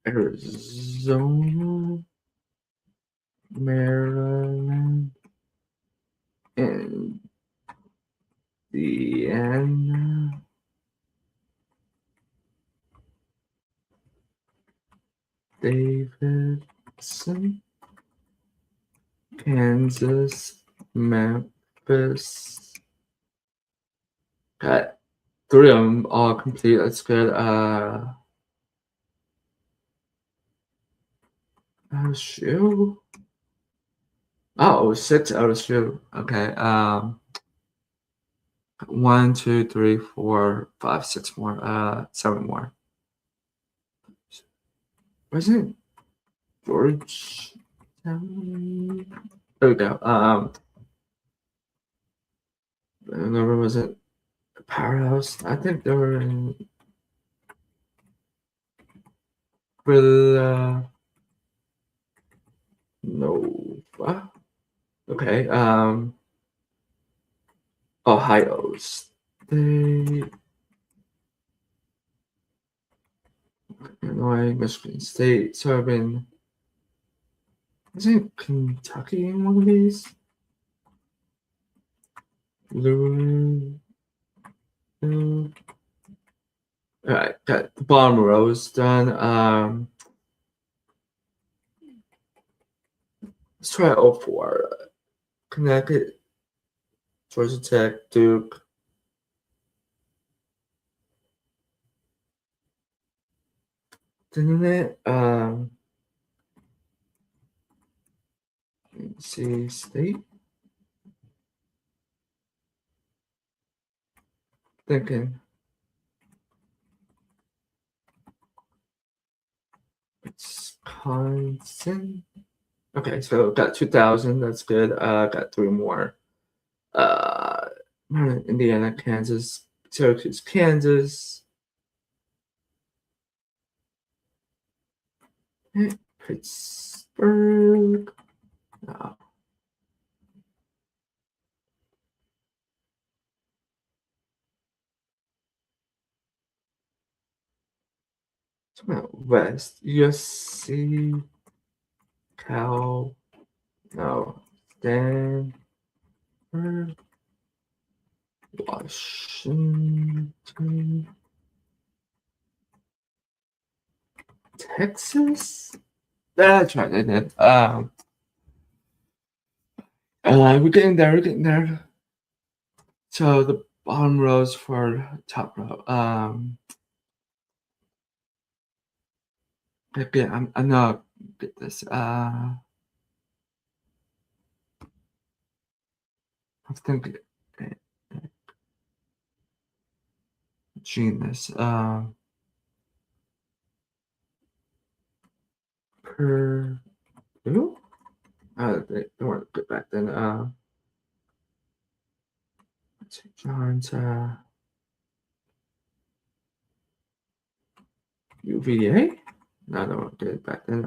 Arizona, Maryland, Indiana, Davidson, Kansas, Memphis. Got 3 of them all complete. That's good. LSU. Oh, 6 LSU. Okay. 1, 2, 3, 4, 5, 6 more. 7 more. Wasn't George? There we go. Never was it a powerhouse? I think they were in Nova. Okay. Ohio State, Illinois, Michigan State. So I've been. Isn't Kentucky in one of these? Louisville. All right, got the bottom rows done. Let's try 04. Connecticut, Georgia Tech, Duke. Didn't it? NC State. Thinking. Wisconsin. Okay, so got 2,000. That's good. Got 3 more. Indiana, Kansas, Syracuse, Kansas. Pittsburgh. No. West. USC. Cal. No. Stanford. Washington. Texas. That's right. I did. We're getting there. We're getting there. So the bottom rows for top row. Again, I'm not get this. I think genus. Purdue. They weren't good back then. St. John's. UVA. No, they weren't good back then.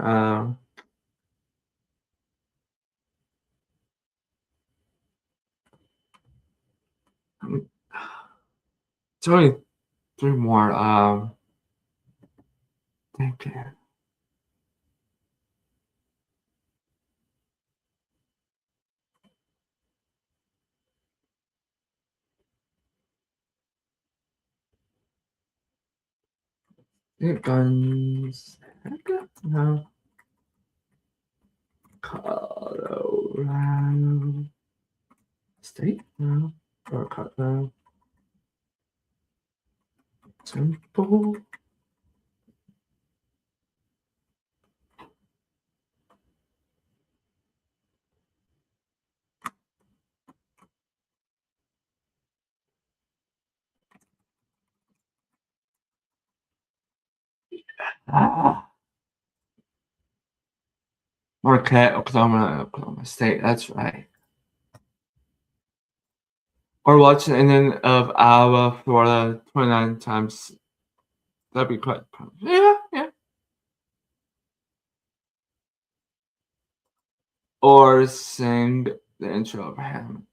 It's only 3 more. Thank you. Guns. No. Colorado State. No. Or Colorado. Temple. Marquette, Oklahoma State. That's right. Or watch an inning of Iowa, Florida, 29 times. That'd be quite. Yeah. Or sing the intro of hand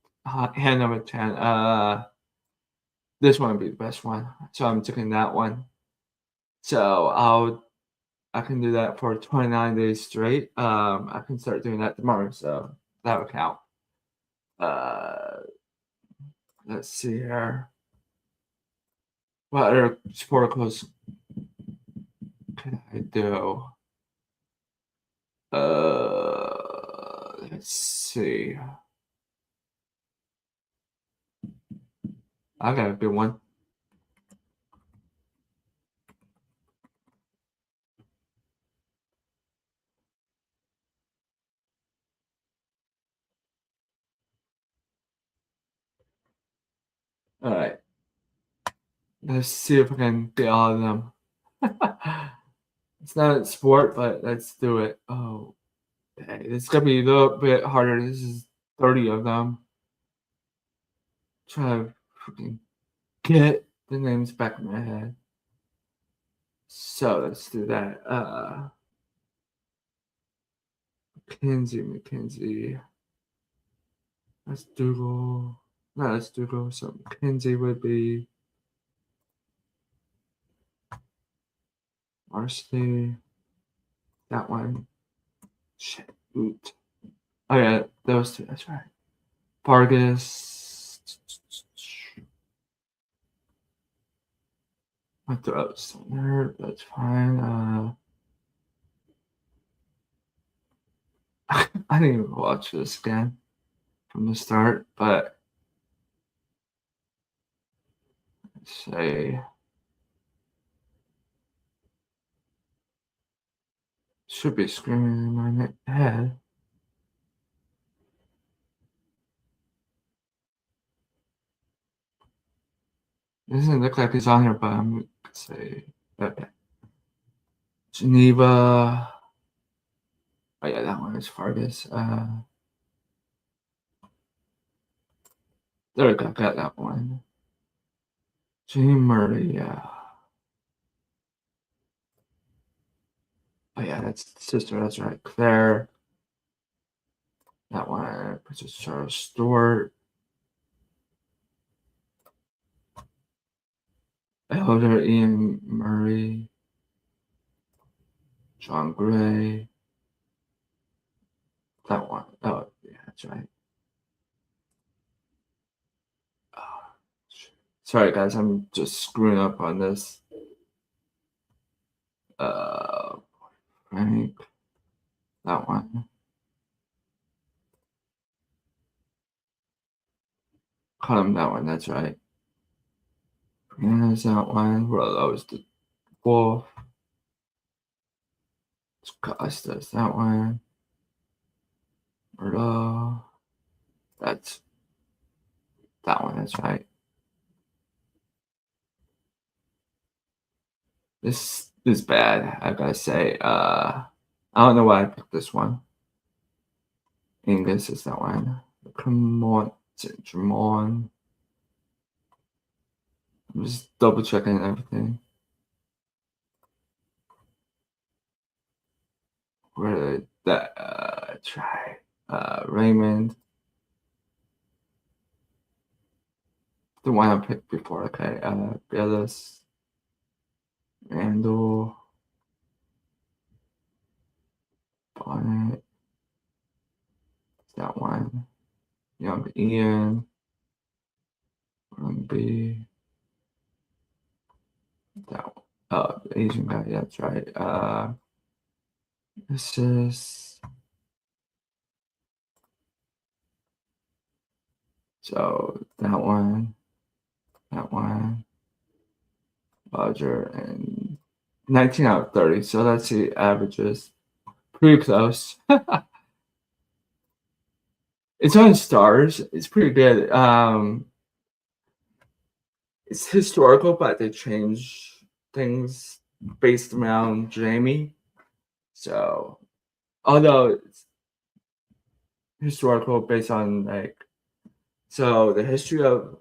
number 10. This one would be the best one. So I'm taking that one. So I can do that for 29 days straight. I can start doing that tomorrow, so that would count. Let's see here. What other sporticals can I do? Let's see. I got a good one. All right. Let's see if I can get all of them. It's not a sport, but let's do it. Oh, okay. It's gonna be a little bit harder. This is 30 of them. Try to freaking get the names back in my head. So let's do that. McKenzie. Let's Dougal. No, let's Dougal. So McKenzie would be Varsity. That one. Shit. Oot. Oh yeah, those two. That's right. Vargas. My throat's there. That's fine. I didn't even watch this again from the start, but let's say should be screaming in my head. It doesn't look like it's on here, but I'm gonna say okay. Geneva. Oh yeah, that one is Vargas. There we go, got that one. Jean Murray, yeah. Oh yeah, that's sister, that's right. Claire. That one, Princess Charles Stewart. Elder Ian Murray. John Gray. That one. Oh, yeah, that's right. Oh, sorry, guys, I'm just screwing up on this. Frank. That one. Call him that one, that's right. Brianna's that one. Well, that was the wolf. Costas, that one. Merlot. That's that one, that's right. This is bad, I gotta say. I don't know why I picked this one. Angus is that one. Come on, Jamon. I'm just double checking everything. Where did that try? Raymond. The one I picked before, okay. Bellis. Randall. Bonnet. That one. Young Ian. B. That one. The Asian guy, yeah, that's right. This is so that one, Roger, and 19 out of 30. So let's see averages. Pretty close. It's on Stars. It's pretty good. It's historical, but they change things based around Jamie. So, although it's historical, based on so the history of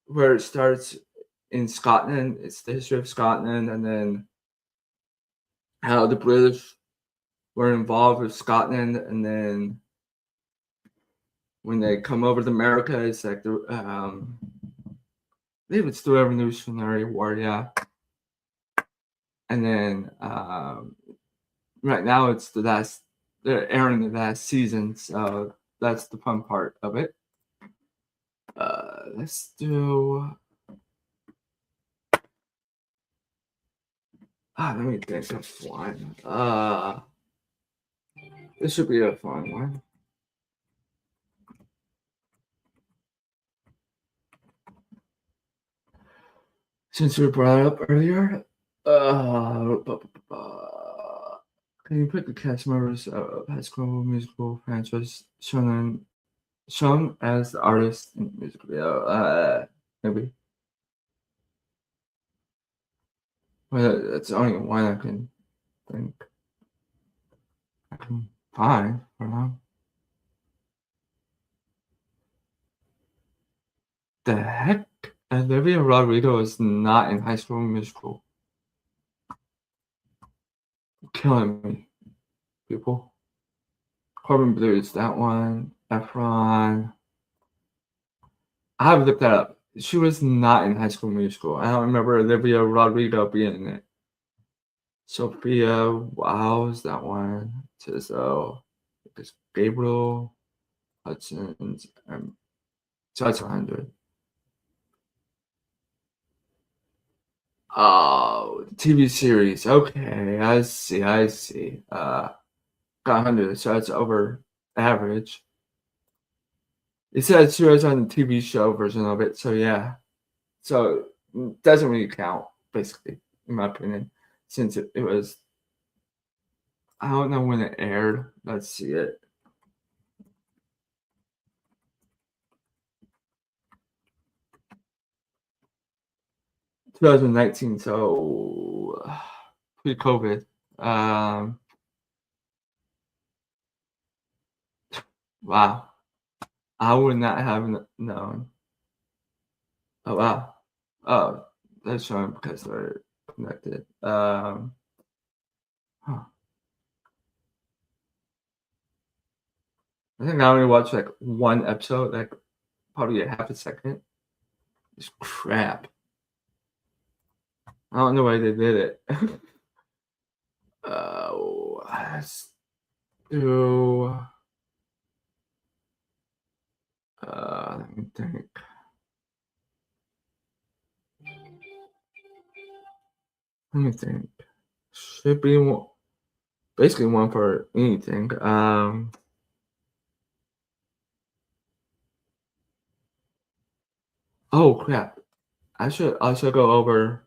where it starts in Scotland, it's the history of Scotland, and then how the British were involved with Scotland, and then when they come over to America, it's like the I believe it's the Revolutionary War, yeah. And then right now it's they're airing the last season, so that's the fun part of it. Let's do. Let me think of one. This should be a fun one. Since we brought it up earlier, can you pick the cast members of High School Musical franchise shown as the artist in the music video? Maybe. Well, that's only one I can think. I can find for now. The heck? Olivia Rodrigo is not in High School Musical. Killing me, people. Corbin Blues, that one. Efron. I have looked that up. She was not in High School Musical. I don't remember Olivia Rodrigo being in it. Sophia, Wow's that one. Tizzo, Gabriel, Hudson's, so that's 100. Oh, TV series. Okay, I see. Got 100, so that's over average. It says she was on the TV show version of it, so yeah. So it doesn't really count, basically, in my opinion, since it was. I don't know when it aired. Let's see it. (2019), so pre-COVID. Wow. I would not have known. Oh, wow. Oh, that's showing because they're connected. Huh. I think I only watched like one episode, like probably a half a second. It's crap. I don't know why they did it. Let's do. Let me think. Let me think. Should be one, basically one for anything. Oh crap! I should also go over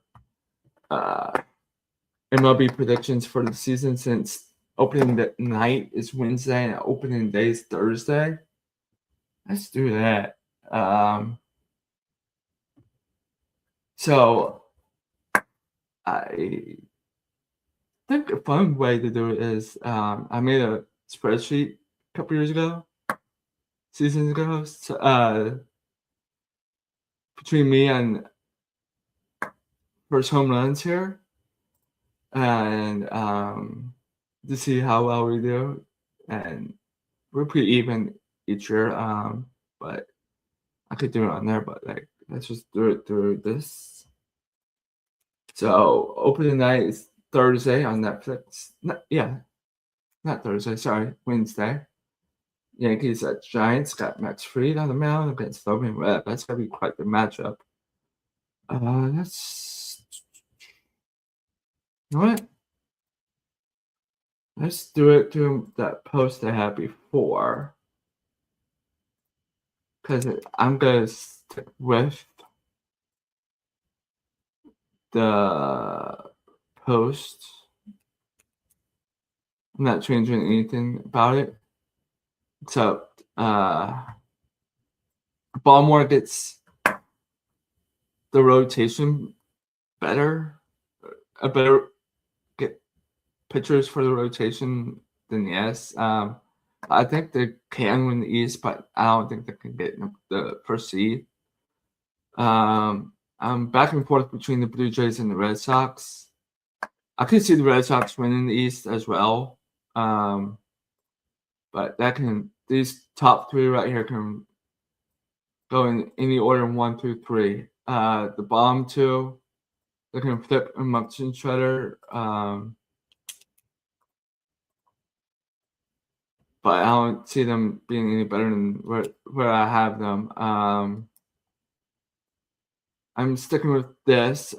MLB predictions for the season since opening night is Wednesday and opening day is Thursday. Let's do that. So I think a fun way to do it is I made a spreadsheet a couple years ago, seasons ago, so, between me and first home runs here, and to see how well we do, and we're pretty even each year. But I could do it on there, but like let's just do it through this. So opening night is Thursday on Netflix. Not Thursday. Sorry, Wednesday. Yankees at Giants. Got Max Fried on the mound against Logan Webb. That's gonna be quite the matchup. You know what? Let's do it to that post I had before. Because I'm going to stick with the post. I'm not changing anything about it. So, Baltimore gets the rotation better. A better pitchers for the rotation, then yes. I think they can win the East, but I don't think they can get the first seed. I'm back and forth between the Blue Jays and the Red Sox. I could see the Red Sox winning the East as well. But these top three right here can go in any order 1 through 3. The bottom two, they can flip amongst each other. But I don't see them being any better than where I have them. I'm sticking with this.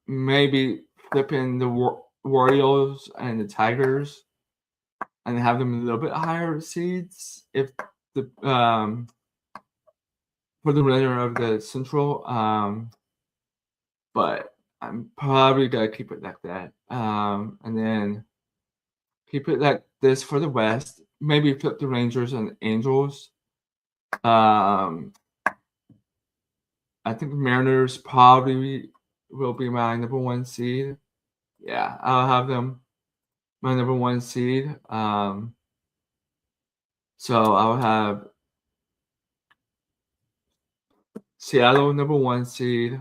Maybe flipping the Warriors and the Tigers and have them a little bit higher seeds if the for the winner of the Central. But I'm probably gonna keep it like that. And then keep it like this for the West. Maybe flip the Rangers and the Angels. I think Mariners probably will be my number 1 seed. Yeah, I'll have them my number 1 seed. So I'll have Seattle number 1 seed,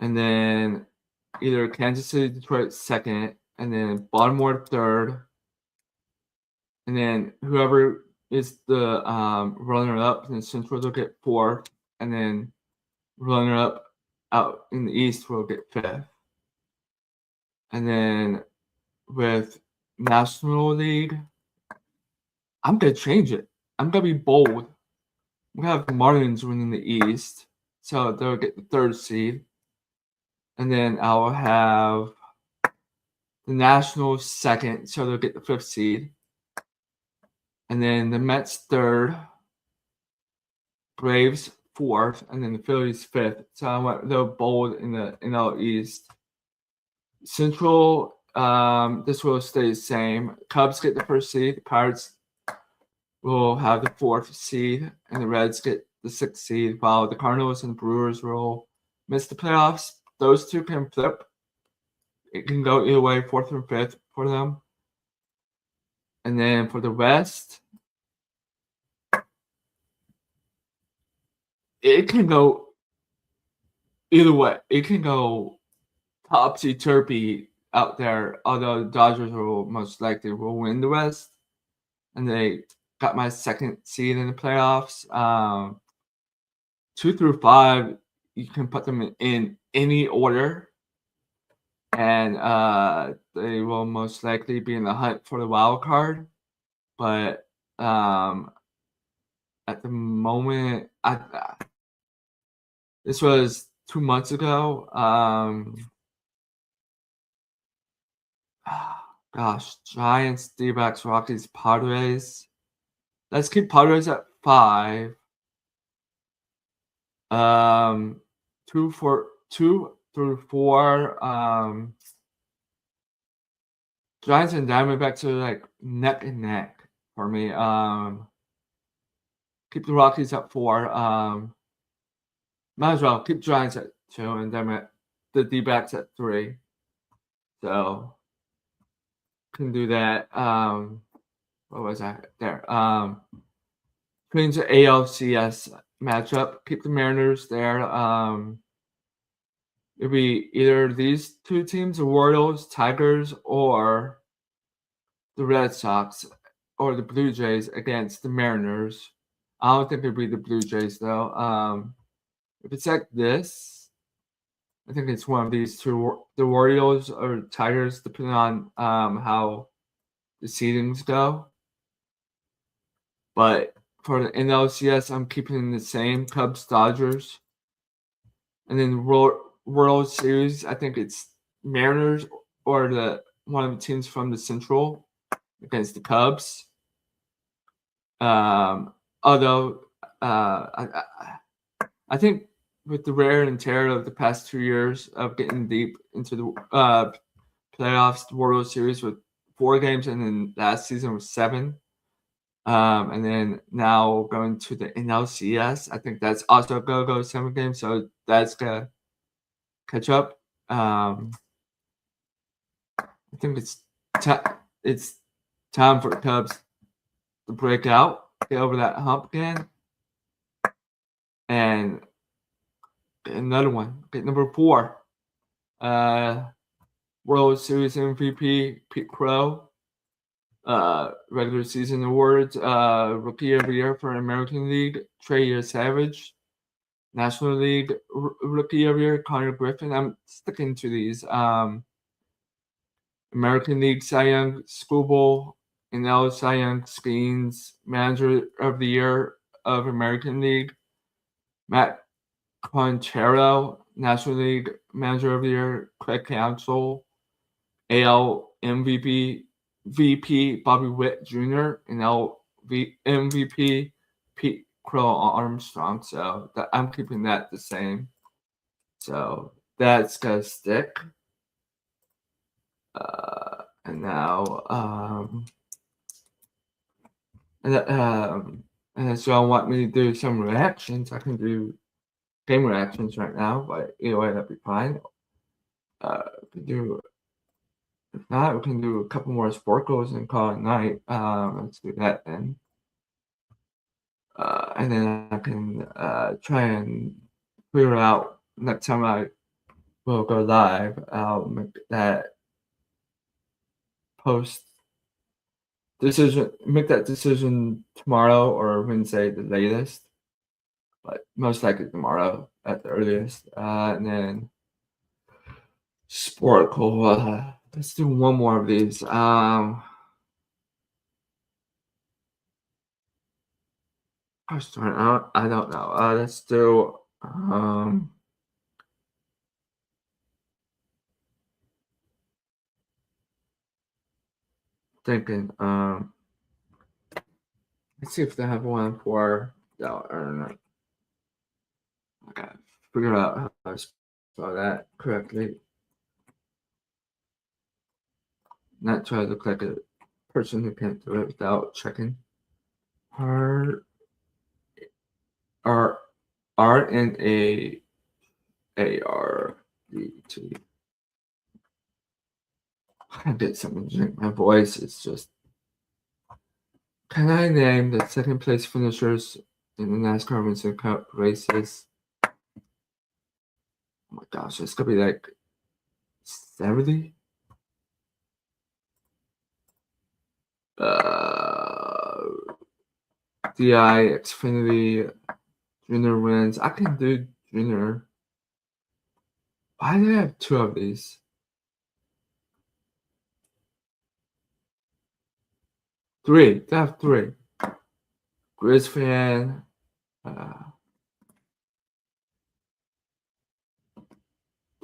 and then either Kansas City, Detroit second, and then Baltimore third, and then whoever is the runner-up in the Central will get 4th, and then runner-up out in the East will get 5th. And then with National League, I'm gonna change it. I'm gonna be bold. We have the Marlins winning the East, so they'll get the 3rd seed. And then I'll have the Nationals second, so they'll get the 5th seed. And then the Mets 3rd, Braves 4th, and then the Phillies 5th. So I went they're bold in the NL East. Central, this will stay the same. Cubs get the 1st seed. Pirates will have the 4th seed, and the Reds get the 6th seed, while the Cardinals and Brewers will miss the playoffs. Those two can flip. It can go either way, 4th and 5th for them. And then for the West, it can go either way. It can go topsy-turvy out there, although the Dodgers will most likely will win the West. And they got my 2nd seed in the playoffs. 2 through 5, you can put them in any order. And they will most likely be in the hunt for the wild card. But at the moment, this was 2 months ago. Gosh, Giants, D-backs, Rockies, Padres. Let's keep Padres at 5. 2 through 4. Giants and Diamondbacks are like neck and neck for me. Keep the Rockies at 4. Might as well keep Giants at 2 and then the D-backs at 3. So can do that. What was that there? Change the ALCS matchup. Keep the Mariners there. It'll be either these 2 teams, the Royals, Tigers, or the Red Sox, or the Blue Jays against the Mariners. I don't think it'll be the Blue Jays though. If it's like this, I think it's one of these 2, the Royals or Tigers, depending on how the seedings go. But for the NLCS, I'm keeping the same Cubs, Dodgers. And then World Series, I think it's Mariners or one of the teams from the Central against the Cubs. Although I think with the wear and tear of the past 2 years of getting deep into the playoffs, the World Series with 4 games, and then last season was 7. And then now going to the NLCS, I think that's also going to go 7 games. So that's going to catch up. I think it's time for the Cubs to break out, get over that hump again, and get another one. Get number 4. World Series MVP Pete Crow. Regular season awards. Rookie of the Year for American League, Trey Savage. National League Rookie of the Year, Connor Griffin. I'm sticking to these. American League Cy Young, Schoolbowl, NL Cy Young, Skeens, Manager of the Year of American League, Matt Conchero, National League Manager of the Year, Craig Counsell, AL VP Bobby Witt Jr., NL MVP Pete Crow Armstrong. So I'm keeping that the same. So that's gonna stick. And now, and so I want me to do some reactions. I can do game reactions right now, but either way, that'd be fine. We can do, if not, we can do a couple more sport goals and call it night. Let's do that then. And then I can try and figure out next time I will go live. I'll make that make that decision tomorrow or Wednesday, the latest, but most likely tomorrow at the earliest. And then sport goal. Let's do one more of these. I don't know. Let's do thinking. Let's see if they have one for no, I don't know. I gotta figure out how to spell that correctly. Not try to look like a person who can't do it without checking. RNAARDT. I get something to drink. My voice is just. Can I name the second place finishers in the NASCAR Winston Cup races? Oh my gosh, it's gonna be like 70. DI Xfinity Junior wins. I can do Junior. Why do I have 2 of these? 3. They have 3. Grizz fan.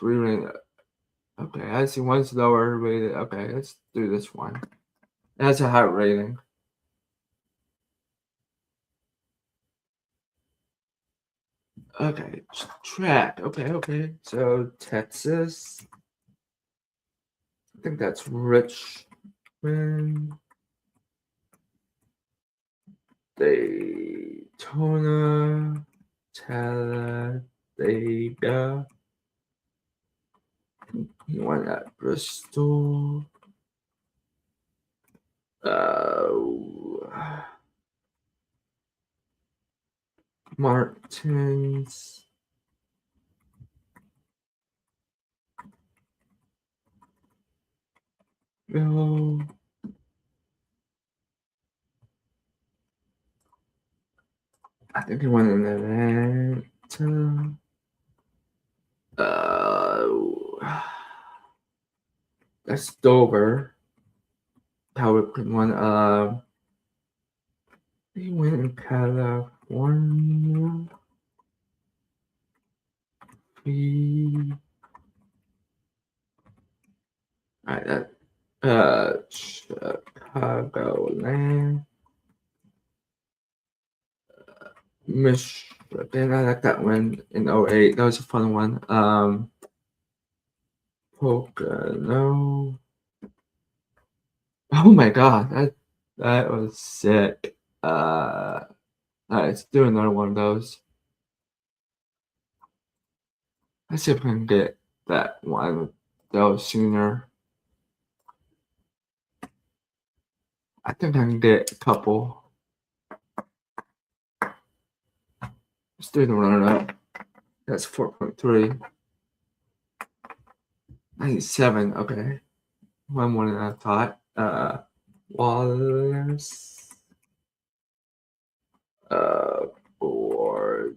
3 rated. Okay, I see one's lower rated. Okay, let's do this one. It has a high rating. Okay, track. Okay. So Texas. I think that's Richmond. Daytona. Talladega. You want that Bristol. Martins. Bill. I think he went in Atlanta. That's Dover. Howard one. He went in California. Alright, that Chicagoland. Michigan, I like that one in 08. That was a fun one. Pocono. Oh my god, that was sick. Alright, let's do another one of those. Let's see if we can get that one. That was sooner. I think I can get a couple. Let's do the runner-up. That's 4.3. 97, okay. One more than I thought. Wallace. Board.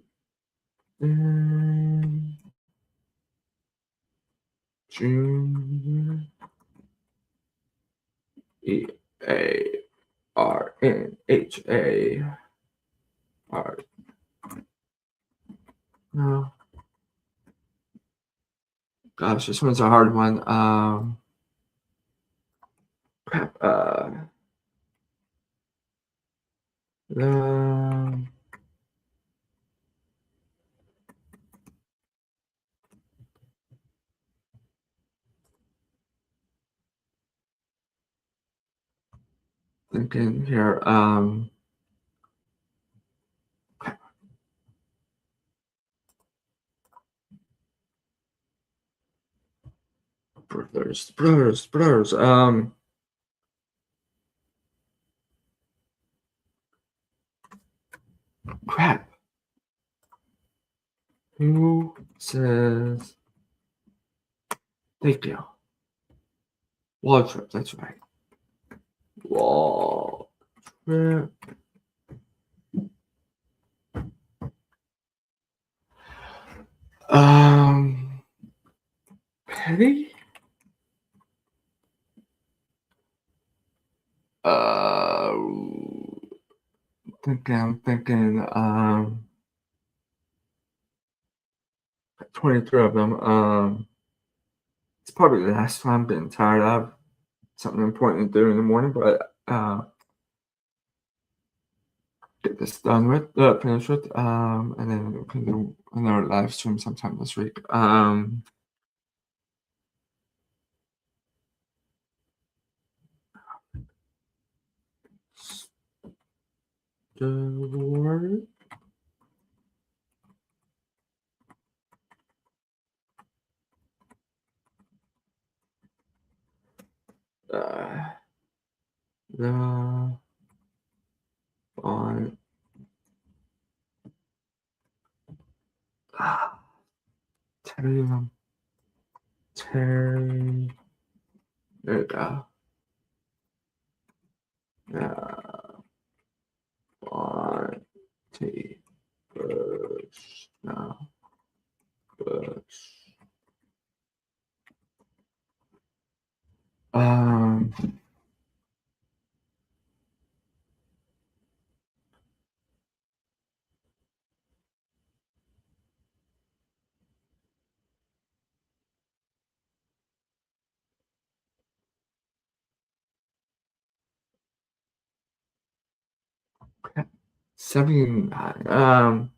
Junior. EARNHAR. No. Gosh, this one's a hard one. Crap. Thinking here. Brothers. Crap. Who says? Thank you. Waltrip, that's right. Waltrip. Petty? I'm thinking, 23 of them. It's probably the last time I'm getting tired of something important to do in the morning, but, get this done with, finish with, and then we can do another live stream sometime this week. Word. The on Terry. There we go. On T. Bush. No. Bush. Crap. 79.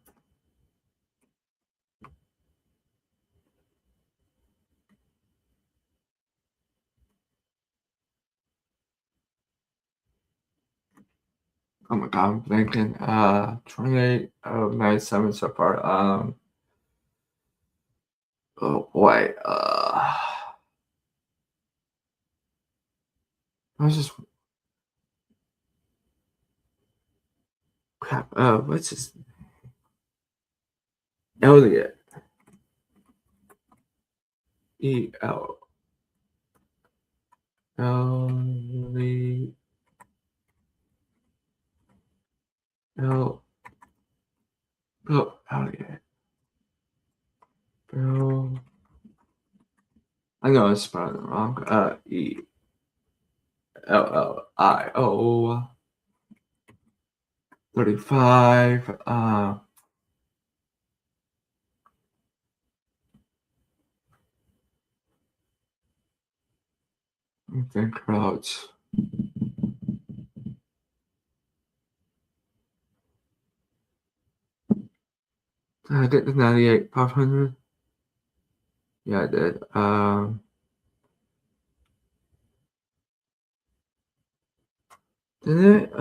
Oh my god, I'm thinking 28 of 97 so far. Oh boy. I was just crap. What's his Elliot? EL. Elliot. Elliot. Bill. I know it's spelling it wrong. ELLIO. 35. I think about. Did I get the 98 500? Yeah, I did. Did it?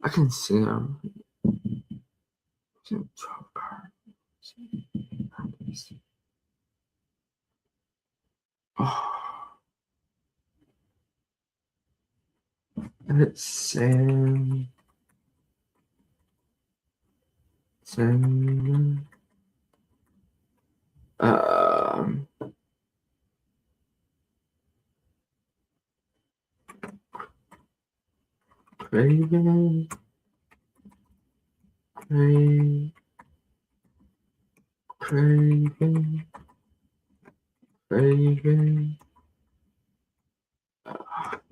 I can see him. Oh. It's Sam. Um, Craven. Craven.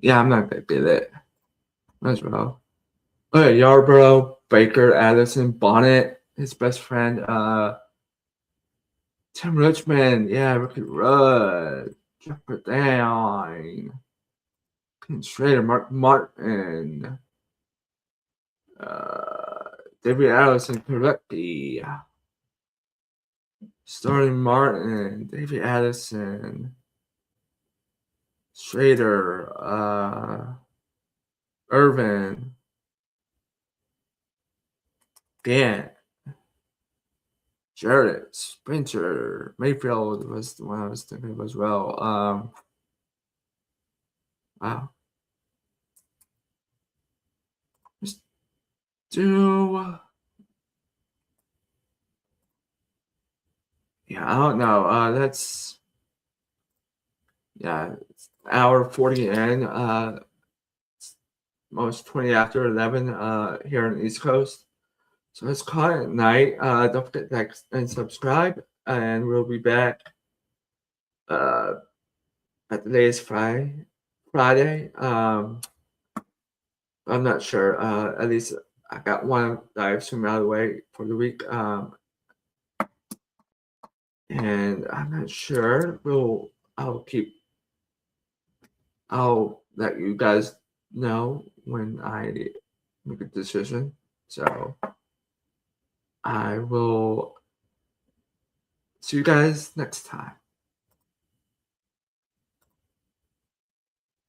Yeah, I'm not gonna get it. Might as well. Okay, Yarborough, Baker, Addison, Bonnet, his best friend, Tim Richmond, yeah, Ricky Rudd, Jeffrey Down, Ken Schrader, Mark Martin, uh, David Allison, Correctly, Starling Martin, David Addison, Schrader, Irvin, Gant, Jarrett, Sprinter, Mayfield was the one I was thinking of as well. Wow. Just do. Yeah, I don't know. That's yeah, it's hour 40 in. Almost 20 after 11. Here on the East Coast. So let's call it night. Don't forget to like and subscribe, and we'll be back. At the latest Friday. I'm not sure. At least I got one live stream out of the way for the week. And I'm not sure. I'll let you guys know when I make a decision. So I will see you guys next time.